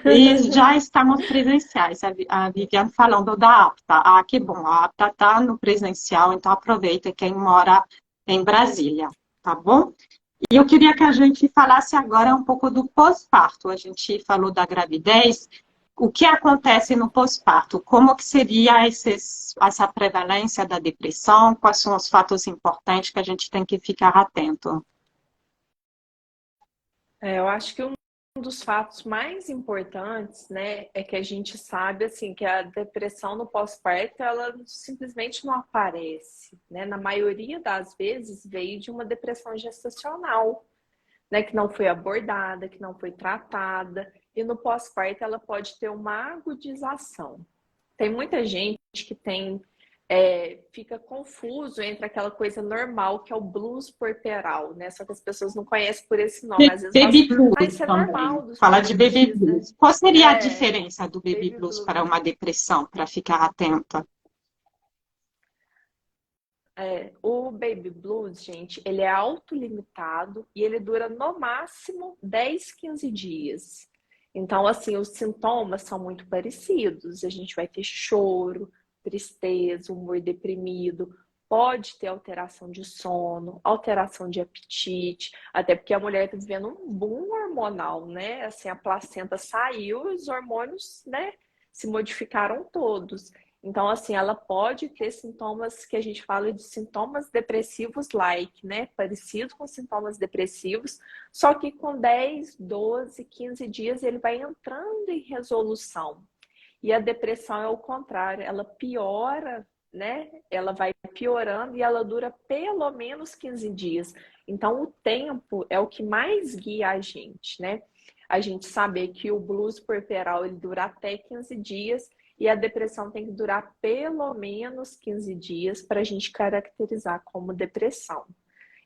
E já estamos presenciais, a Viviane falando da APTA. Ah, que bom, a APTA está no presencial, então aproveita quem mora em Brasília, tá bom? E eu queria que a gente falasse agora um pouco do pós-parto. A gente falou da gravidez. O que acontece no pós-parto? Como que seria essa prevalência da depressão? Quais são os fatos importantes que a gente tem que ficar atento? Eu acho que um dos fatos mais importantes, né, é que a gente sabe, assim, que a depressão no pós-parto, ela simplesmente não aparece, né? Na maioria das vezes, veio de uma depressão gestacional, né, que não foi abordada, que não foi tratada, e no pós-parto ela pode ter uma agudização. Tem muita gente que fica confuso entre aquela coisa normal que é o blues puerperal, né? Só que as pessoas não conhecem por esse nome. Às vezes Baby falam, blues isso é também. normal dos Fala de baby PPX, né? blues. Qual seria a diferença do baby blues blues. para uma depressão, para ficar atenta? O baby blues, gente, ele é autolimitado e ele dura no máximo 10, 15 dias. Então, assim, os sintomas são muito parecidos. A gente vai ter choro, tristeza, humor deprimido, pode ter alteração de sono, alteração de apetite, até porque a mulher está vivendo um boom hormonal, né? Assim, a placenta saiu e os hormônios, né, se modificaram todos. Então, assim, ela pode ter sintomas que a gente fala de sintomas depressivos like, né? Parecido com sintomas depressivos, só que com 10, 12, 15 dias ele vai entrando em resolução. E a depressão é o contrário, ela piora, né? Ela vai piorando e ela dura pelo menos 15 dias. Então, o tempo é o que mais guia a gente, né? A gente saber que o blues puerperal ele dura até 15 dias e a depressão tem que durar pelo menos 15 dias para a gente caracterizar como depressão.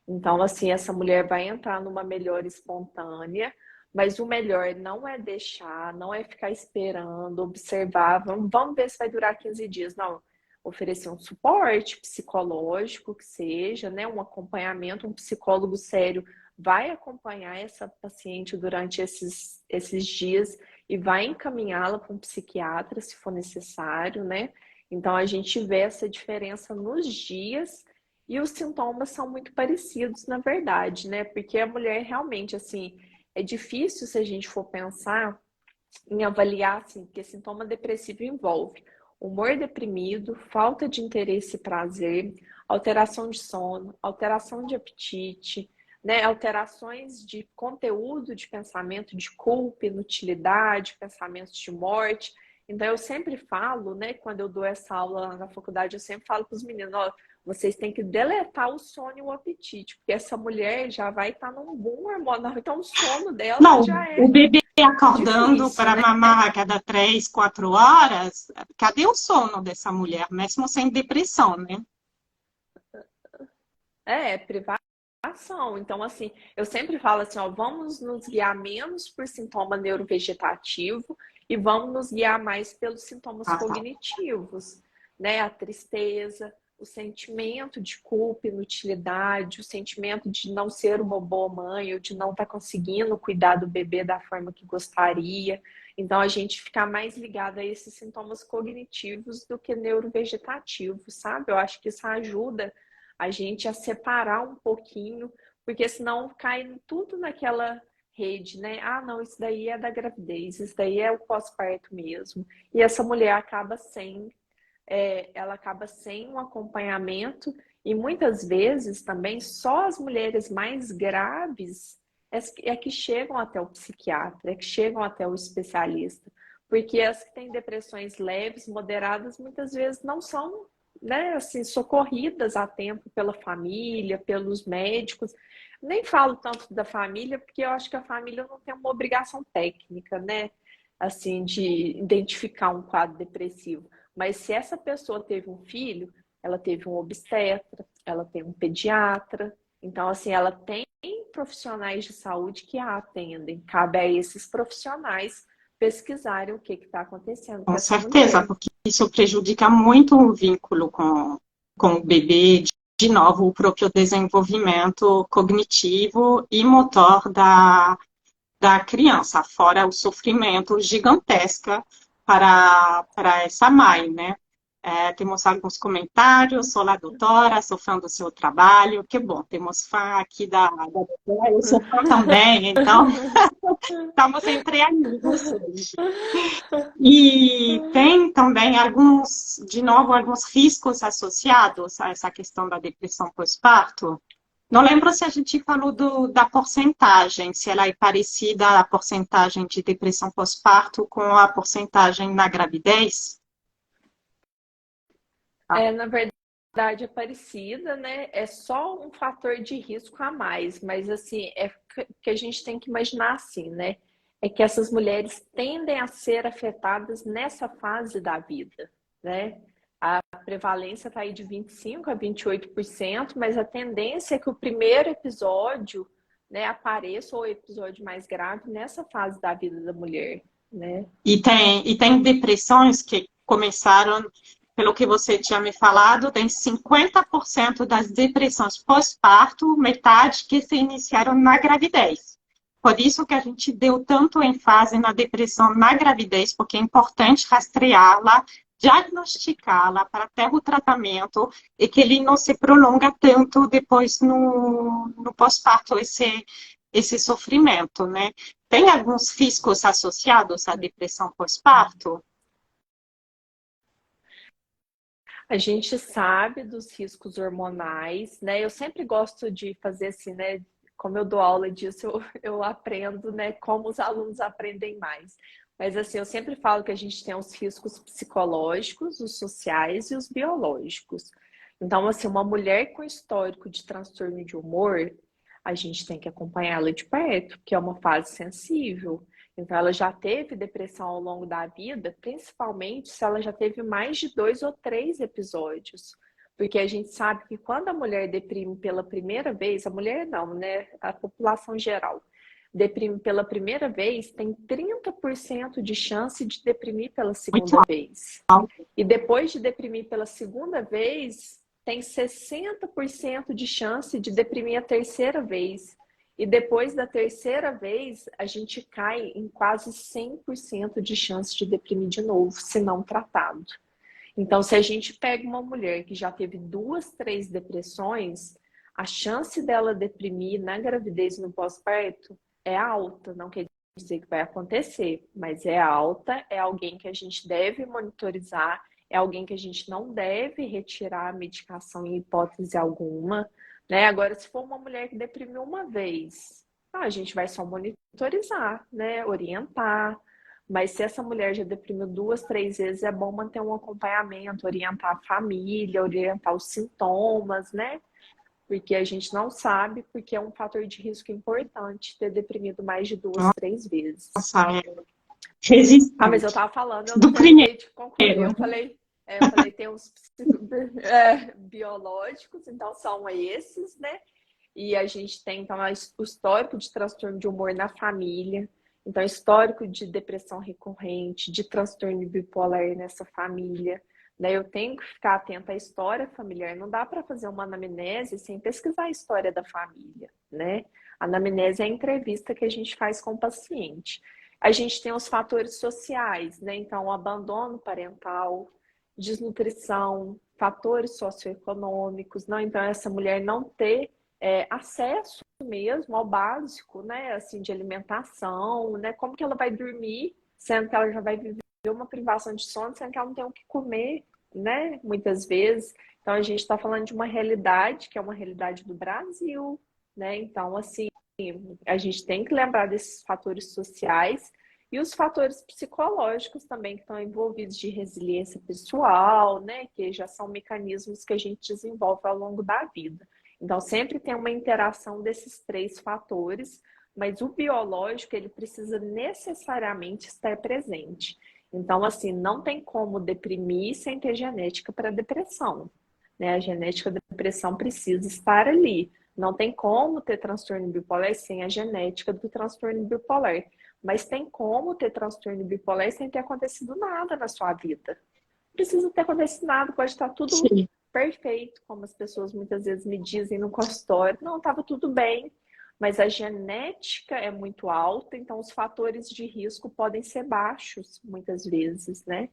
Então, assim, essa mulher vai entrar numa melhora espontânea, mas o melhor não é deixar, não é ficar esperando, observar, vamos ver se vai durar 15 dias. Não, oferecer um suporte psicológico que seja, né, um acompanhamento, um psicólogo sério vai acompanhar essa paciente durante esses dias e vai encaminhá-la para um psiquiatra, se for necessário, né? Então, a gente vê essa diferença nos dias e os sintomas são muito parecidos, na verdade, né? Porque a mulher realmente, assim, é difícil se a gente for pensar em avaliar, assim, que sintoma depressivo envolve humor deprimido, falta de interesse e prazer, alteração de sono, alteração de apetite, né, alterações de conteúdo de pensamento de culpa, inutilidade, pensamentos de morte. Então, eu sempre falo, né, quando eu dou essa aula na faculdade, eu sempre falo para os meninos, ó, vocês têm que deletar o sono e o apetite, porque essa mulher já vai estar num boom hormonal, então o sono dela Não, já é o bebê acordando difícil, para né? mamar a cada 3, 4 horas, cadê o sono dessa mulher, mesmo sem depressão, né? Privar medicação. Então, assim, eu sempre falo assim, ó, vamos nos guiar menos por sintoma neurovegetativo e vamos nos guiar mais pelos sintomas cognitivos, né? A tristeza, o sentimento de culpa, inutilidade, o sentimento de não ser uma boa mãe ou de não estar conseguindo cuidar do bebê da forma que gostaria. Então, a gente ficar mais ligado a esses sintomas cognitivos do que neurovegetativos, sabe? Eu acho que isso ajuda a gente a separar um pouquinho, porque senão cai tudo naquela rede, né? Ah, não, isso daí é da gravidez, isso daí é o pós-parto mesmo. E essa mulher acaba ela acaba sem um acompanhamento e muitas vezes também só as mulheres mais graves é que chegam até o psiquiatra, é que chegam até o especialista, porque as que têm depressões leves, moderadas, muitas vezes não são, né, assim, socorridas a tempo pela família, pelos médicos. Nem falo tanto da família, porque eu acho que a família não tem uma obrigação técnica, né, assim, de identificar um quadro depressivo. Mas se essa pessoa teve um filho, ela teve um obstetra, ela tem um pediatra. Então, assim, ela tem profissionais de saúde que a atendem. Cabe a esses profissionais pesquisarem o que está acontecendo com essa certeza, mulher. porque isso prejudica muito o vínculo com o bebê, de novo, o próprio desenvolvimento cognitivo e motor da criança, fora o sofrimento gigantesco para essa mãe, né? Temos alguns comentários. Olá, doutora, sou fã do seu trabalho. Que bom, temos fã aqui da doutora, eu sou fã também, então estamos entre amigos hoje. E tem também de novo, alguns riscos associados a essa questão da depressão pós-parto. Não lembro se a gente falou da porcentagem, se ela é parecida a porcentagem de depressão pós-parto com a porcentagem na gravidez. Na verdade é parecida, né? É só um fator de risco a mais, mas assim, é que a gente tem que imaginar assim, né? É que essas mulheres tendem a ser afetadas nessa fase da vida, né? A prevalência está aí de 25% a 28%, mas a tendência é que o primeiro episódio, né, apareça, ou o episódio mais grave, nessa fase da vida da mulher, né? E tem depressões que começaram, pelo que você tinha me falado, tem 50% das depressões pós-parto, metade que se iniciaram na gravidez. Por isso que a gente deu tanto ênfase na depressão na gravidez, porque é importante rastreá-la, diagnosticá-la para ter o tratamento e que ele não se prolonga tanto depois no pós-parto, esse sofrimento, né? Tem alguns riscos associados à depressão pós-parto? A gente sabe dos riscos hormonais, né? Eu sempre gosto de fazer assim, né? Como eu dou aula disso, eu aprendo, né? Como os alunos aprendem mais. Mas assim, eu sempre falo que a gente tem os riscos psicológicos, os sociais e os biológicos. Então, assim, uma mulher com histórico de transtorno de humor, a gente tem que acompanhá-la de perto, porque é uma fase sensível. Então, ela já teve depressão ao longo da vida, principalmente se ela já teve mais de 2 ou 3 episódios. Porque a gente sabe que quando a mulher deprime pela primeira vez, a mulher não, né? A população geral deprime pela primeira vez, tem 30% de chance de deprimir pela segunda vez. E depois de deprimir pela segunda vez, tem 60% de chance de deprimir a terceira vez. E depois da terceira vez, a gente cai em quase 100% de chance de deprimir de novo, se não tratado. Então, se a gente pega uma mulher que já teve 2, 3 depressões, a chance dela deprimir na gravidez e no pós-parto é alta. Não quer dizer que vai acontecer, mas é alta, é alguém que a gente deve monitorizar, é alguém que a gente não deve retirar a medicação em hipótese alguma, né? Agora, se for uma mulher que deprimiu uma vez, a gente vai só monitorizar, né? Orientar. Mas se essa mulher já deprimiu 2, 3 vezes, é bom manter um acompanhamento, orientar a família, orientar os sintomas, né? Porque a gente não sabe, porque é um fator de risco importante ter deprimido mais de 2, 3 vezes. Nossa, resistente. Mas eu tava falando, eu Do não terminei de concluir. primeiro. Eu falei tem os biológicos, então são esses, né? E a gente tem, então, o histórico de transtorno de humor na família, então, histórico de depressão recorrente, de transtorno bipolar nessa família, né? Eu tenho que ficar atenta à história familiar. Não dá para fazer uma anamnese sem pesquisar a história da família, né? A anamnese é a entrevista que a gente faz com o paciente. A gente tem os fatores sociais, né? Então, abandono parental, desnutrição, fatores socioeconômicos, não? Então, essa mulher não ter acesso mesmo ao básico, né? Assim, de alimentação, né? Como que ela vai dormir, sendo que ela já vai viver uma privação de sono, sendo que ela não tem o que comer, né? Muitas vezes. Então, a gente está falando de uma realidade que é uma realidade do Brasil, né? Então, assim, a gente tem que lembrar desses fatores sociais e os fatores psicológicos também que estão envolvidos de resiliência pessoal, né? Que já são mecanismos que a gente desenvolve ao longo da vida. Então, sempre tem uma interação desses três fatores, mas o biológico, ele precisa necessariamente estar presente. Então, assim, não tem como deprimir sem ter genética para depressão, né? A genética da depressão precisa estar ali. Não tem como ter transtorno bipolar sem a genética do transtorno bipolar. Mas tem como ter transtorno bipolar sem ter acontecido nada na sua vida. Não precisa ter acontecido nada, pode estar tudo Sim. perfeito, como as pessoas muitas vezes me dizem no consultório. Não, estava tudo bem, mas a genética é muito alta, então os fatores de risco podem ser baixos, muitas vezes, né?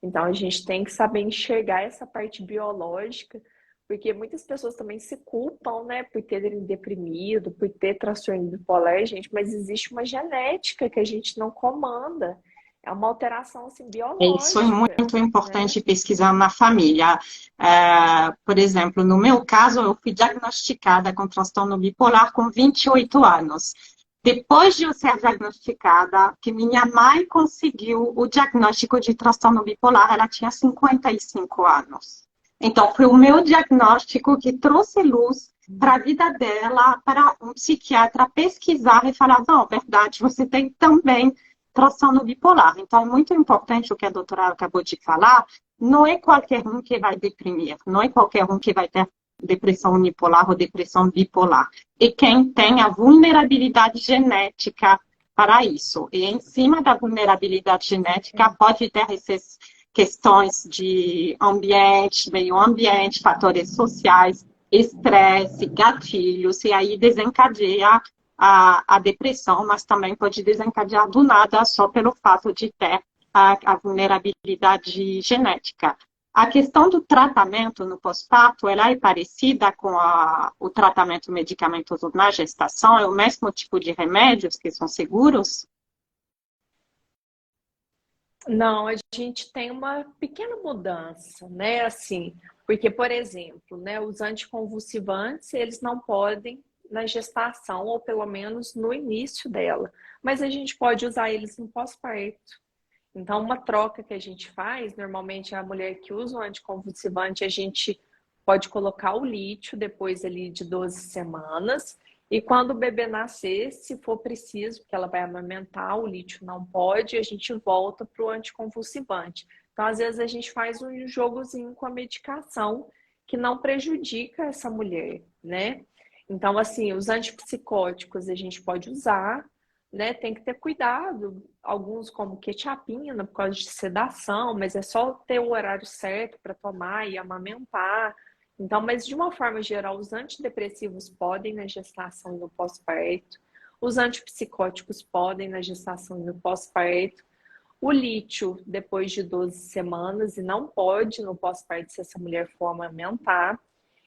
Então a gente tem que saber enxergar essa parte biológica, porque muitas pessoas também se culpam, né, por terem deprimido, por ter transtorno bipolar, gente, mas existe uma genética que a gente não comanda. É uma alteração assim, Isso é biológica, muito né? importante pesquisar na família. Por exemplo, no meu caso, eu fui diagnosticada com transtorno bipolar com 28 anos. Depois de eu ser diagnosticada, que minha mãe conseguiu o diagnóstico de transtorno bipolar, ela tinha 55 anos. Então, foi o meu diagnóstico que trouxe luz para a vida dela, para um psiquiatra pesquisar e falar, não, verdade, você tem também transtorno bipolar. Então, é muito importante o que a doutora acabou de falar, não é qualquer um que vai deprimir, não é qualquer um que vai ter depressão unipolar ou depressão bipolar. E quem tem a vulnerabilidade genética para isso. E em cima da vulnerabilidade genética, pode ter essas questões de ambiente, meio ambiente, fatores sociais, estresse, gatilhos, e aí desencadeia a depressão, mas também pode desencadear do nada só pelo fato de ter a vulnerabilidade genética. A questão do tratamento no pós-parto, ela é parecida com o tratamento medicamentoso na gestação? É o mesmo tipo de remédios que são seguros? Não, a gente tem uma pequena mudança, né? Assim, porque, por exemplo, né, os anticonvulsivantes, eles não podem na gestação, ou pelo menos no início dela, mas a gente pode usar eles no pós-parto. Então, uma troca que a gente faz, normalmente a mulher que usa o anticonvulsivante, a gente pode colocar o lítio depois ali de 12 semanas, e quando o bebê nascer, se for preciso, porque ela vai amamentar, o lítio não pode, a gente volta para o anticonvulsivante. Então, às vezes, a gente faz um jogozinho com a medicação que não prejudica essa mulher, né? Então, assim, os antipsicóticos a gente pode usar, né? Tem que ter cuidado. Alguns, como quetiapina, por causa de sedação, mas é só ter o horário certo para tomar e amamentar. Então, mas de uma forma geral, os antidepressivos podem na gestação e no pós-parto, os antipsicóticos podem na gestação e no pós-parto, o lítio depois de 12 semanas e não pode no pós-parto se essa mulher for amamentar,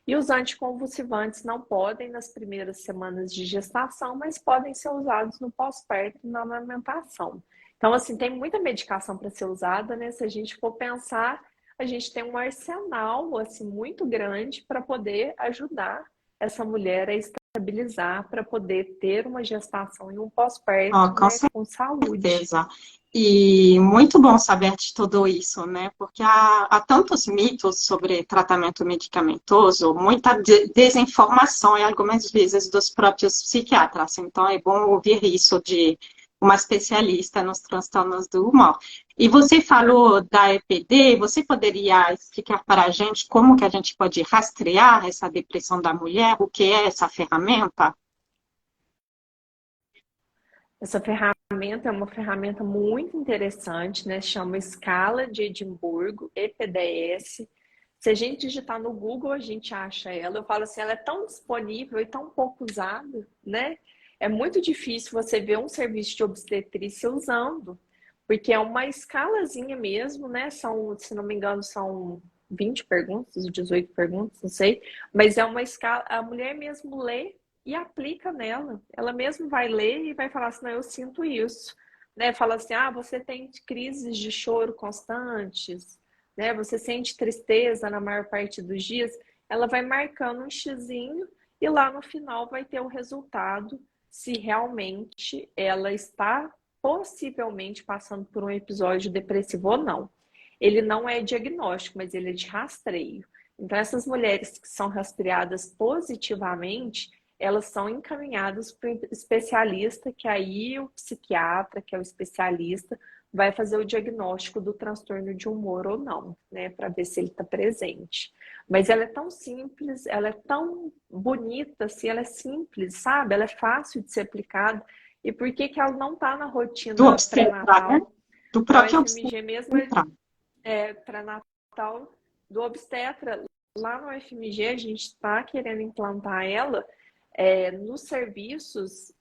e os anticonvulsivantes não podem nas primeiras semanas de gestação, mas podem ser usados no pós-parto e na amamentação. Então, assim, tem muita medicação para ser usada, né? Se a gente for pensar, a gente tem um arsenal assim muito grande para poder ajudar essa mulher a estabilizar, para poder ter uma gestação e um pós-parto, Com né, com saúde. certeza. E muito bom saber de tudo isso, né? Porque há tantos mitos sobre tratamento medicamentoso, muita desinformação e algumas vezes dos próprios psiquiatras. Então é bom ouvir isso de uma especialista nos transtornos do humor. E você falou da EPD, você poderia explicar para a gente como que a gente pode rastrear essa depressão da mulher, o que é essa ferramenta? Essa ferramenta é uma ferramenta muito interessante, né? Chama Escala de Edimburgo, EPDS. Se a gente digitar no Google, a gente acha ela. Eu falo assim, ela é tão disponível e tão pouco usada, né? É muito difícil você ver um serviço de obstetrícia usando, porque é uma escalazinha mesmo, né? São, se não me engano, são 20 perguntas, 18 perguntas, não sei. Mas é uma escala, a mulher mesmo lê e aplica nela. Ela mesmo vai ler e vai falar assim, não, eu sinto isso. Né? Fala assim, ah, você tem crises de choro constantes, né? Você sente tristeza na maior parte dos dias. Ela vai marcando um xizinho e lá no final vai ter o resultado se realmente ela está possivelmente passando por um episódio depressivo ou não. Ele não é diagnóstico, mas ele é de rastreio. Então, essas mulheres que são rastreadas positivamente, elas são encaminhadas para o especialista, que aí o psiquiatra, que é o especialista, vai fazer o diagnóstico do transtorno de humor ou não, né, para ver se ele está presente. Mas ela é tão simples, ela é tão bonita, assim, ela é simples, sabe? Ela é fácil de ser aplicada. E por que que ela não está na Do rotina obstetra, né? pré-natal? Do Na próprio UFMG mesmo, obstetra. pré-natal do obstetra. Lá no UFMG, a gente está querendo implantar ela nos serviços,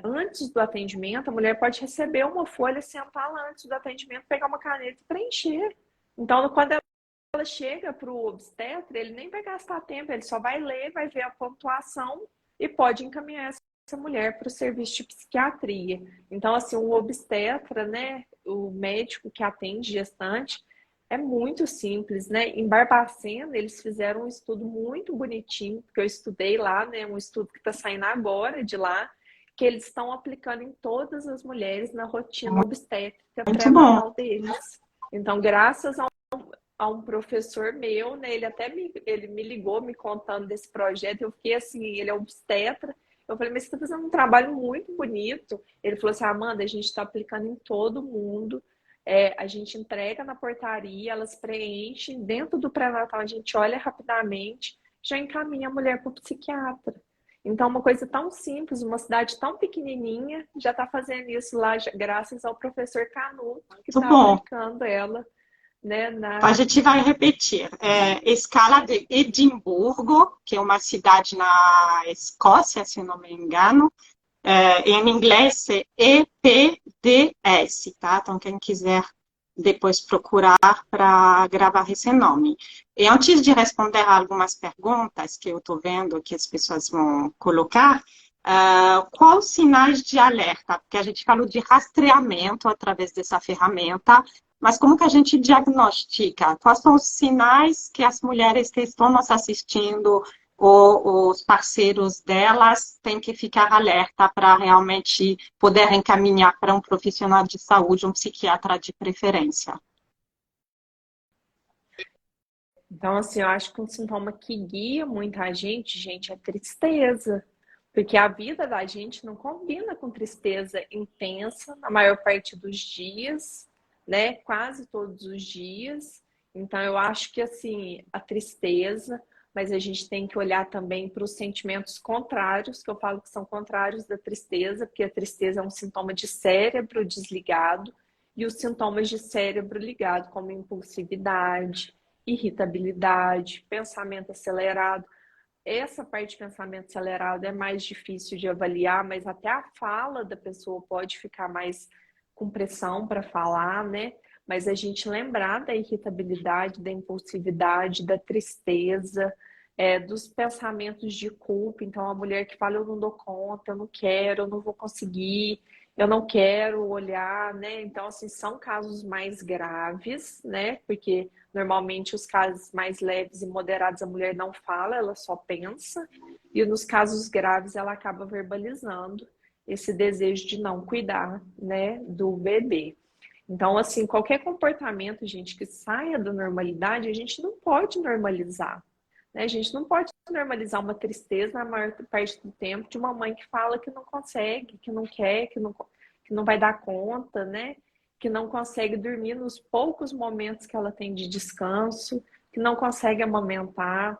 antes do atendimento, a mulher pode receber uma folha, sentar lá antes do atendimento, pegar uma caneta e preencher. Então, quando ela chega para o obstetra, ele nem vai gastar tempo, ele só vai ler, vai ver a pontuação e pode encaminhar essa mulher para o serviço de psiquiatria. Então, assim, o obstetra, né, o médico que atende gestante, é muito simples, né? Em Barbacena, eles fizeram um estudo muito bonitinho, porque eu estudei lá, né? Um estudo que está saindo agora de lá, que eles estão aplicando em todas as mulheres na rotina obstétrica Muito bom. pré-natal deles. Então, graças a um professor meu, né? Ele me ligou me contando desse projeto. Eu fiquei assim, ele é obstetra. Eu falei, mas você está fazendo um trabalho muito bonito. Ele falou assim, Amanda, a gente está aplicando em todo mundo. A gente entrega na portaria, elas preenchem. Dentro do pré-natal, a gente olha rapidamente, já encaminha a mulher para o psiquiatra. Então, uma coisa tão simples, uma cidade tão pequenininha, já está fazendo isso lá, graças ao professor Canuto, que Muito está bom. aplicando ela, né, A gente vai repetir. Escala de Edimburgo, que é uma cidade na Escócia, se não me engano. Em inglês é EPDS, tá? Então, quem quiser depois procurar para gravar esse nome. E antes de responder a algumas perguntas que eu estou vendo que as pessoas vão colocar, quais os sinais de alerta? Porque a gente falou de rastreamento através dessa ferramenta, mas como que a gente diagnostica? Quais são os sinais que as mulheres que estão nos assistindo ou os parceiros delas têm que ficar alerta para realmente poder encaminhar para um profissional de saúde, um psiquiatra de preferência? Então, assim, eu acho que um sintoma que guia muita gente, é tristeza. Porque a vida da gente não combina com tristeza intensa na maior parte dos dias, né? Quase todos os dias. Então, eu acho que, assim, a tristeza, mas a gente tem que olhar também para os sentimentos contrários, que eu falo que são contrários da tristeza, porque a tristeza é um sintoma de cérebro desligado, e os sintomas de cérebro ligado, como impulsividade, irritabilidade, pensamento acelerado. Essa parte de pensamento acelerado é mais difícil de avaliar, mas até a fala da pessoa pode ficar mais com pressão para falar, né? Mas a gente lembrar da irritabilidade, da impulsividade, da tristeza, dos pensamentos de culpa. Então, a mulher que fala, eu não dou conta, eu não quero, eu não vou conseguir, eu não quero olhar, né? Então, assim, são casos mais graves, né? Porque normalmente os casos mais leves e moderados a mulher não fala, ela só pensa. E nos casos graves ela acaba verbalizando esse desejo de não cuidar, né, do bebê. Então, assim, qualquer comportamento, gente, que saia da normalidade, a gente não pode normalizar. Né? A gente não pode normalizar uma tristeza na maior parte do tempo de uma mãe que fala que não consegue, que não quer, que não vai dar conta, né? que não consegue dormir nos poucos momentos que ela tem de descanso, que não consegue amamentar.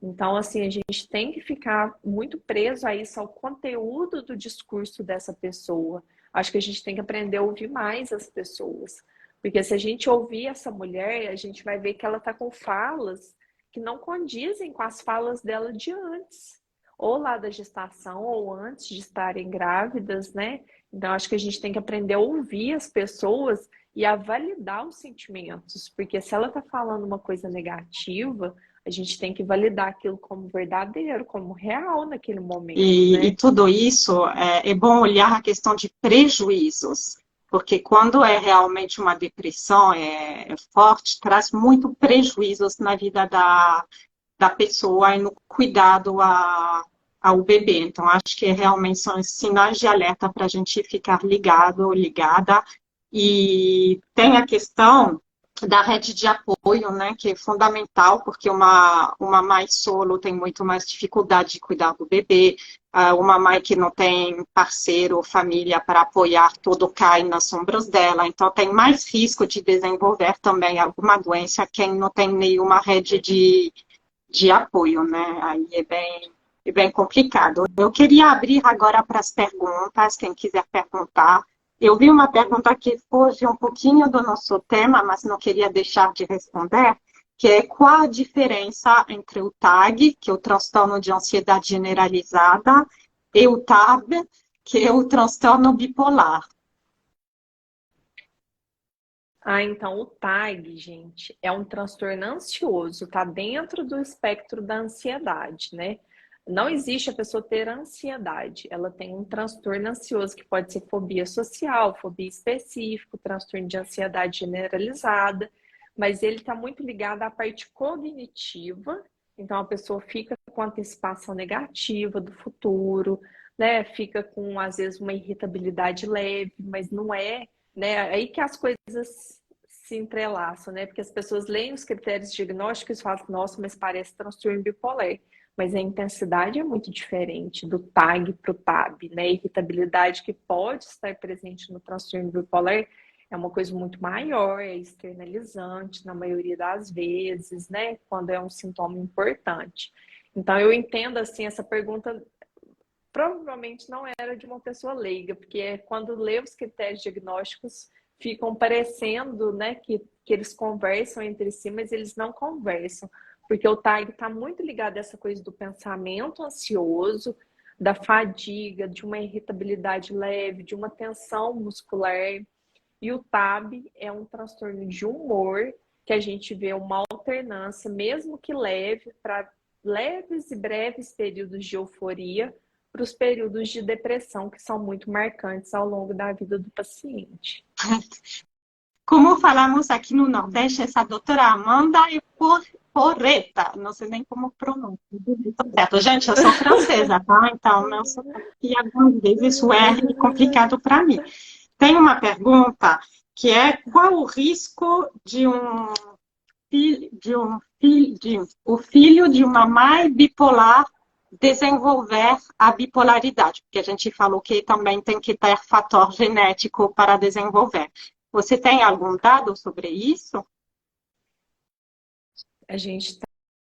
Então, assim, a gente tem que ficar muito preso a isso, ao conteúdo do discurso dessa pessoa. Acho que a gente tem que aprender a ouvir mais as pessoas. Porque se a gente ouvir essa mulher, a gente vai ver que ela está com falas que não condizem com as falas dela de antes. Ou lá da gestação, ou antes de estarem grávidas, né? Então, acho que a gente tem que aprender a ouvir as pessoas e a validar os sentimentos. Porque se ela está falando uma coisa negativa, a gente tem que validar aquilo como verdadeiro, como real naquele momento, né? E tudo isso é bom olhar a questão de prejuízos, porque quando é realmente uma depressão é forte, traz muito prejuízos na vida da pessoa e no cuidado ao bebê. Então, acho que realmente são sinais de alerta para a gente ficar ligado, ligada. E tem a questão da rede de apoio, né, que é fundamental, porque uma mãe solo tem muito mais dificuldade de cuidar do bebê, uma mãe que não tem parceiro ou família para apoiar, tudo cai nas ombros dela, então tem mais risco de desenvolver também alguma doença quem não tem nenhuma rede de apoio, né, aí é bem complicado. Eu queria abrir agora para as perguntas, quem quiser perguntar. Eu vi uma pergunta que foge um pouquinho do nosso tema, mas não queria deixar de responder, que é qual a diferença entre o TAG, que é o transtorno de ansiedade generalizada, e o TAB, que é o transtorno bipolar. Então o TAG, gente, é um transtorno ansioso, tá dentro do espectro da ansiedade, né? Não existe a pessoa ter ansiedade, ela tem um transtorno ansioso que pode ser fobia social, fobia específica, transtorno de ansiedade generalizada, mas ele está muito ligado à parte cognitiva, então a pessoa fica com antecipação negativa do futuro, né? Fica com, às vezes, uma irritabilidade leve, mas não é, né? Aí que as coisas se entrelaçam, né? Porque as pessoas leem os critérios diagnósticos e falam, nossa, mas parece transtorno bipolar. Mas a intensidade é muito diferente do TAG para o TAB, né? A irritabilidade que pode estar presente no transtorno bipolar é uma coisa muito maior, é externalizante na maioria das vezes, né? Quando é um sintoma importante. Então, eu entendo, assim, essa pergunta provavelmente não era de uma pessoa leiga, porque quando lê os critérios diagnósticos, ficam parecendo, né, que eles conversam entre si, mas eles não conversam. Porque o TAG está muito ligado a essa coisa do pensamento ansioso, da fadiga, de uma irritabilidade leve, de uma tensão muscular. E o TAB é um transtorno de humor, que a gente vê uma alternância, mesmo que leve, para leves e breves períodos de euforia, para os períodos de depressão, que são muito marcantes ao longo da vida do paciente. Como falamos aqui no Nordeste, essa doutora Amanda é porreta, não sei nem como pronuncia. Certo, gente, eu sou francesa, tá? Então, meu sotaque, algumas vezes, isso é complicado para mim. Tem uma pergunta que é qual o risco de o filho de uma mãe bipolar desenvolver a bipolaridade? Porque a gente falou que também tem que ter fator genético para desenvolver. Você tem algum dado sobre isso? A gente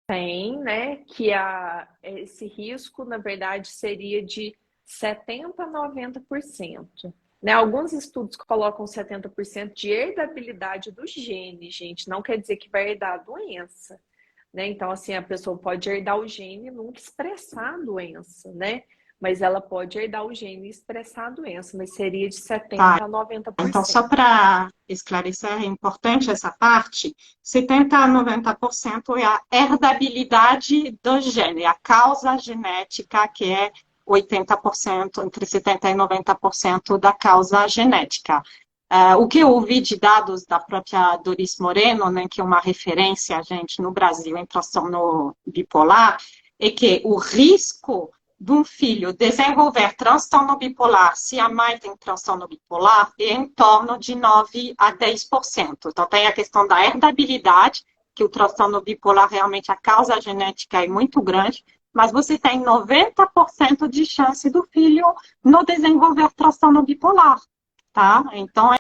tem, né, que esse risco, na verdade, seria de 70% a 90%. Né? Alguns estudos colocam 70% de herdabilidade do gene, gente. Não quer dizer que vai herdar a doença. Né? Então, assim, a pessoa pode herdar o gene e nunca expressar a doença, né? Mas ela pode herdar o gene e expressar a doença, mas seria de 70% a 90%. Então, só para esclarecer, é importante essa parte, 70% a 90% é a herdabilidade do gene, a causa genética, que é 80%, entre 70% e 90% da causa genética. O que eu ouvi de dados da própria Doris Moreno, né, que é uma referência, gente, no Brasil em transtorno bipolar, é que o risco de um filho desenvolver transtorno bipolar, se a mãe tem transtorno bipolar, é em torno de 9% a 10%. Então, tem a questão da herdabilidade, que o transtorno bipolar realmente a causa genética é muito grande, mas você tem 90% de chance do filho não desenvolver transtorno bipolar, tá? Então,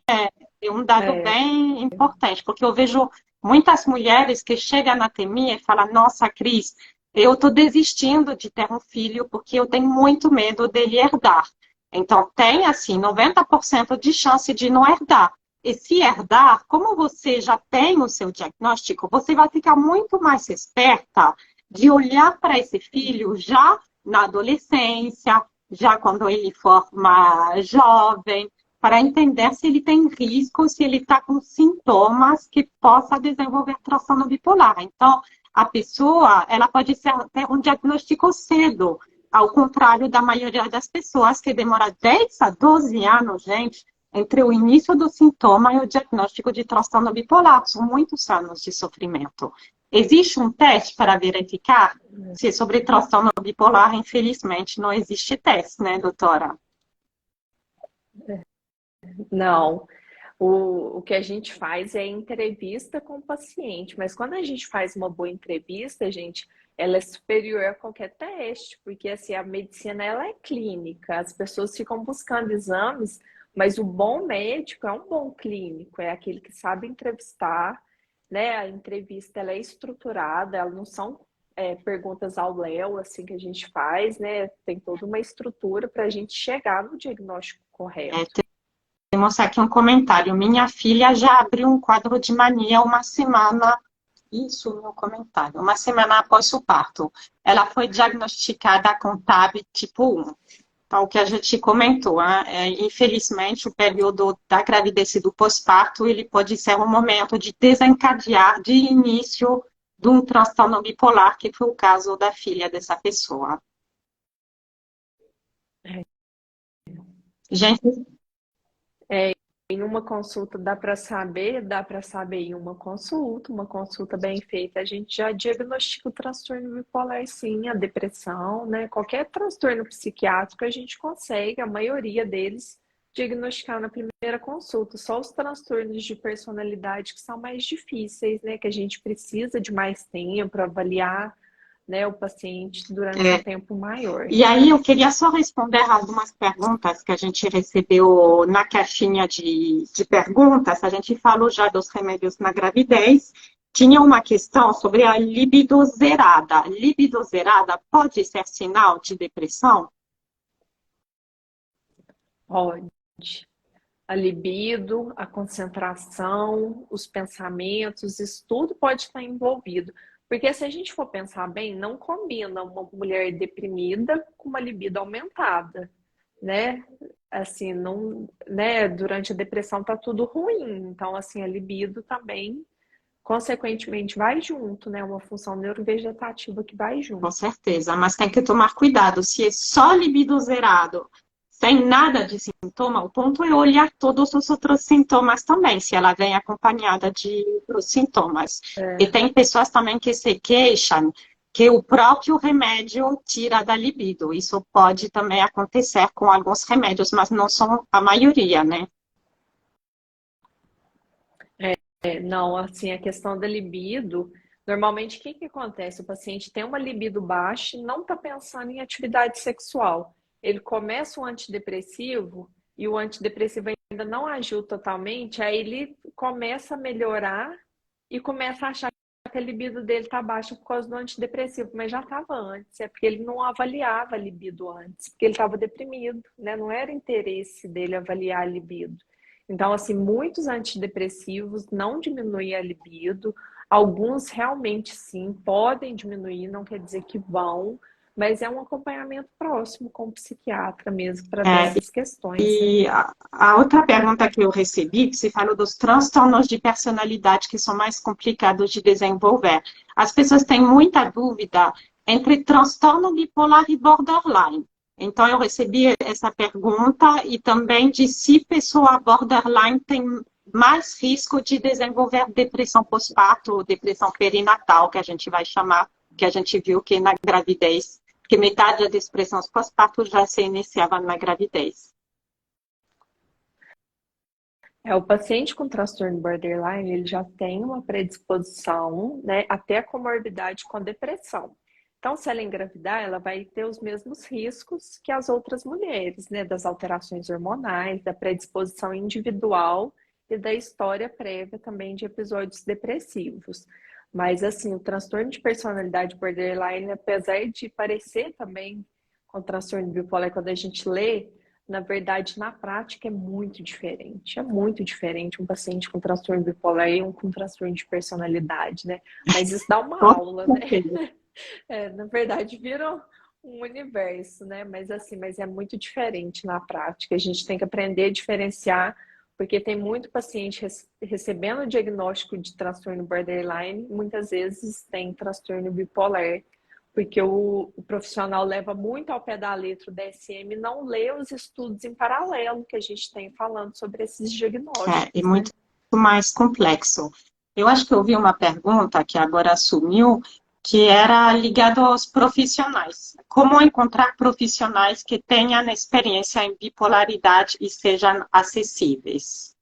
É um dado É, bem importante, porque eu vejo muitas mulheres que chegam na TMI e falam, nossa, Cris, eu estou desistindo de ter um filho porque eu tenho muito medo dele herdar. Então, tem, assim, 90% de chance de não herdar. E se herdar, como você já tem o seu diagnóstico, você vai ficar muito mais esperta de olhar para esse filho já na adolescência, já quando ele for mais jovem, para entender se ele tem risco, se ele está com sintomas que possa desenvolver transtorno bipolar. Então, a pessoa, ela pode ter um diagnóstico cedo, ao contrário da maioria das pessoas que demora 10 a 12 anos, gente, entre o início do sintoma e o diagnóstico de transtorno bipolar. São muitos anos de sofrimento. Existe um teste para verificar se é sobre transtorno bipolar? Infelizmente, não existe teste, né, doutora? não. O que a gente faz é entrevista com o paciente, mas quando a gente faz uma boa entrevista, gente, ela é superior a qualquer teste, porque assim, a medicina ela é clínica, as pessoas ficam buscando exames, mas o bom médico é um bom clínico, é aquele que sabe entrevistar, né? A entrevista ela é estruturada, elas não são perguntas ao léu, assim que a gente faz, né? Tem toda uma estrutura para a gente chegar no diagnóstico É, correto. temos aqui um comentário. Minha filha já abriu um quadro de mania uma semana. Isso, meu comentário. Uma semana após o parto. Ela foi diagnosticada com TAB tipo 1. Então, o que a gente comentou, né? Infelizmente, o período da gravidez e do pós-parto, ele pode ser um momento de desencadear de início de um transtorno bipolar, que foi o caso da filha dessa pessoa. Gente, Em uma consulta dá para saber em uma consulta bem feita, a gente já diagnostica o transtorno bipolar, sim, a depressão, né? Qualquer transtorno psiquiátrico a gente consegue, a maioria deles, diagnosticar na primeira consulta. Só os transtornos de personalidade que são mais difíceis, né? Que a gente precisa de mais tempo para avaliar, né, o paciente durante um é, tempo maior. e aí eu queria só responder algumas perguntas que a gente recebeu na caixinha de perguntas. A gente falou já dos remédios na gravidez. Tinha uma questão sobre a libido zerada. Libido zerada pode ser sinal de depressão? Pode. A libido, a concentração, os pensamentos, isso tudo pode estar envolvido. Porque se a gente for pensar bem, não combina uma mulher deprimida com uma libido aumentada, né? Assim, não, né, durante a depressão tá tudo ruim. Então, assim, a libido também, consequentemente, vai junto, né? Uma função neurovegetativa que vai Com junto. certeza, mas tem que tomar cuidado. Se é só libido zerado, sem nada de sintoma, o ponto é olhar todos os outros sintomas também, se ela vem acompanhada de outros sintomas. E É, tem pessoas também que se queixam que o próprio remédio tira da libido. Isso pode também acontecer com alguns remédios, mas não são a maioria, né? Não, assim, a questão da libido, normalmente o que que acontece? O paciente tem uma libido baixa e não está pensando em atividade sexual. Ele começa um antidepressivo e o antidepressivo ainda não agiu totalmente, aí ele começa a melhorar e começa a achar que a libido dele está baixa por causa do antidepressivo, mas já estava antes, é porque ele não avaliava a libido antes, porque ele estava deprimido, né? Não era interesse dele avaliar a libido. Então, assim, muitos antidepressivos não diminuem a libido, alguns realmente sim, podem diminuir, não quer dizer que vão, mas é um acompanhamento próximo com o psiquiatra mesmo para ver É, essas questões, né? e a outra pergunta que eu recebi, que você falou dos transtornos de personalidade que são mais complicados de desenvolver. As pessoas têm muita dúvida entre transtorno bipolar e borderline. Então, eu recebi essa pergunta e também de se pessoa borderline tem mais risco de desenvolver depressão pós-parto ou depressão perinatal, que a gente vai chamar, que a gente viu que na gravidez, que metade das depressões pós-parto já se iniciava na gravidez. O paciente com transtorno borderline, ele já tem uma predisposição, né, até a comorbidade com depressão. Então, se ela engravidar, ela vai ter os mesmos riscos que as outras mulheres, né, das alterações hormonais, da predisposição individual e da história prévia também de episódios depressivos. Mas, assim, o transtorno de personalidade borderline, apesar de parecer também com o transtorno bipolar quando a gente lê, na verdade, na prática é muito diferente. É muito diferente um paciente com transtorno bipolar e um com transtorno de personalidade, né? Mas isso dá uma Com aula, né? certeza. Na verdade, viram um universo, né? Mas assim, mas é muito diferente na prática. A gente tem que aprender a diferenciar, porque tem muito paciente recebendo o diagnóstico de transtorno borderline, muitas vezes tem transtorno bipolar, porque o profissional leva muito ao pé da letra o DSM e não lê os estudos em paralelo que a gente tem falando sobre esses É diagnósticos, né? muito mais complexo. Eu acho que eu vi uma pergunta que agora sumiu, que era ligado aos profissionais. Como encontrar profissionais que tenham experiência em bipolaridade e sejam acessíveis?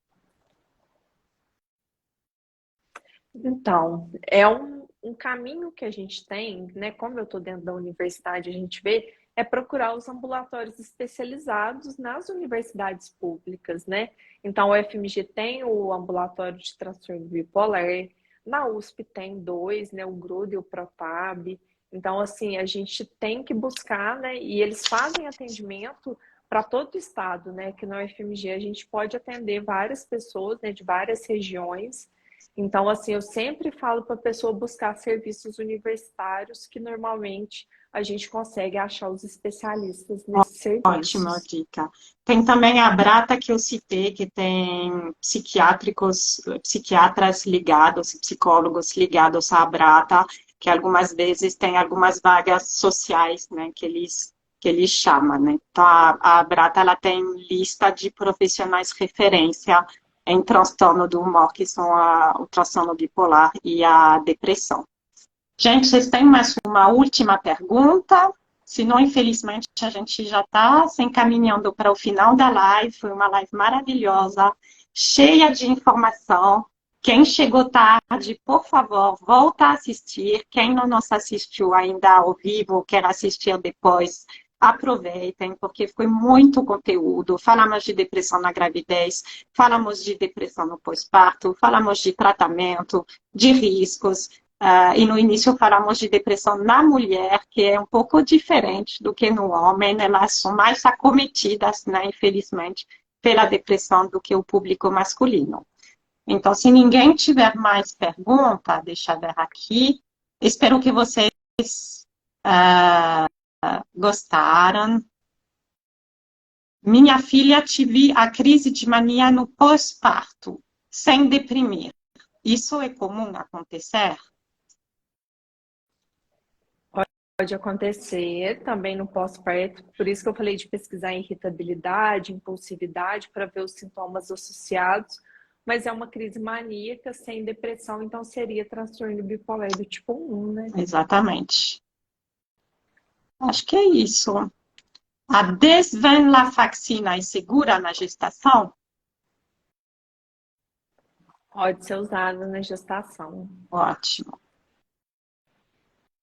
Então, é um caminho que a gente tem, né? Como eu estou dentro da universidade, a gente vê, é procurar os ambulatórios especializados nas universidades públicas, né? Então, o FMG tem o ambulatório de transtorno bipolar, na USP tem dois, né? O GRUD e o PROTAB. Então, assim, a gente tem que buscar, né? E eles fazem atendimento para todo o estado, né? Que no FMG a gente pode atender várias pessoas, né? De várias regiões. Então, assim, eu sempre falo para a pessoa buscar serviços universitários que normalmente a gente consegue achar os especialistas nesses Ótima serviços. dica. Tem também a Brata que eu citei, que tem psiquiatras ligados, psicólogos ligados à Brata, que algumas vezes tem algumas vagas sociais, né, que eles chamam, né? Então, a Brata, ela tem lista de profissionais referência em transtorno do humor, que são o transtorno bipolar e a depressão. Gente, vocês têm mais uma última pergunta? Senão, infelizmente, a gente já está se encaminhando para o final da live. Foi uma live maravilhosa, cheia de informação. Quem chegou tarde, por favor, volta a assistir. Quem não nos assistiu ainda ao vivo, quer assistir depois, aproveitem, porque foi muito conteúdo. Falamos de depressão na gravidez, falamos de depressão no pós-parto, falamos de tratamento, de riscos. E no início falamos de depressão na mulher, que é um pouco diferente do que no homem, né? Elas são mais acometidas, né, infelizmente, pela depressão do que o público masculino. Então, se ninguém tiver mais pergunta, deixa eu ver aqui. Espero que vocês gostaram. Minha filha tive a crise de mania no pós-parto, sem deprimir. Isso é comum acontecer? Pode acontecer também no pós-parto, por isso que eu falei de pesquisar irritabilidade, impulsividade, para ver os sintomas associados, mas é uma crise maníaca sem depressão, então seria transtorno bipolar do tipo 1, né? Exatamente. Acho que é isso. A desvenlafaxina é segura na gestação? Pode ser usada na gestação. Ótimo.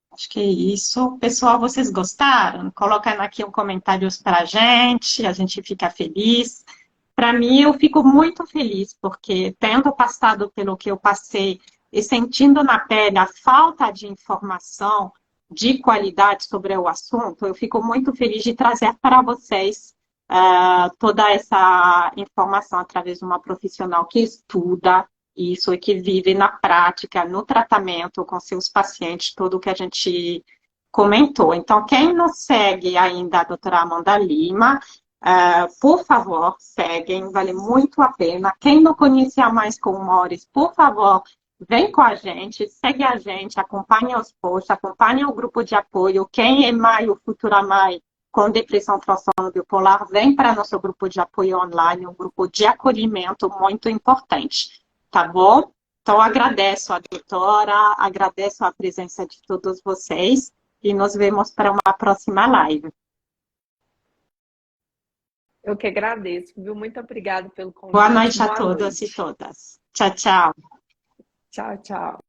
Acho que é isso. Pessoal, vocês gostaram? Coloca aqui um comentários para a gente fica feliz. Para mim, eu fico muito feliz, porque tendo passado pelo que eu passei e sentindo na pele a falta de informação de qualidade sobre o assunto, eu fico muito feliz de trazer para vocês toda essa informação através de uma profissional que estuda isso e que vive na prática, no tratamento com seus pacientes, tudo que a gente comentou. Então, quem não segue ainda a doutora Amanda Lima, por favor, seguem, vale muito a pena. Quem não conhecia mais com o Mores, por favor, vem com a gente, segue a gente, acompanha os posts, acompanha o grupo de apoio. Quem é mãe ou futura mãe com depressão transtorno bipolar, vem para nosso grupo de apoio online, um grupo de acolhimento muito importante, tá bom? Então, agradeço a doutora, agradeço a presença de todos vocês e nos vemos para uma próxima live. Eu que agradeço, viu? Muito obrigada pelo convite. Boa noite a Boa todos e noite. todas. Tchau, tchau. Tchau, tchau.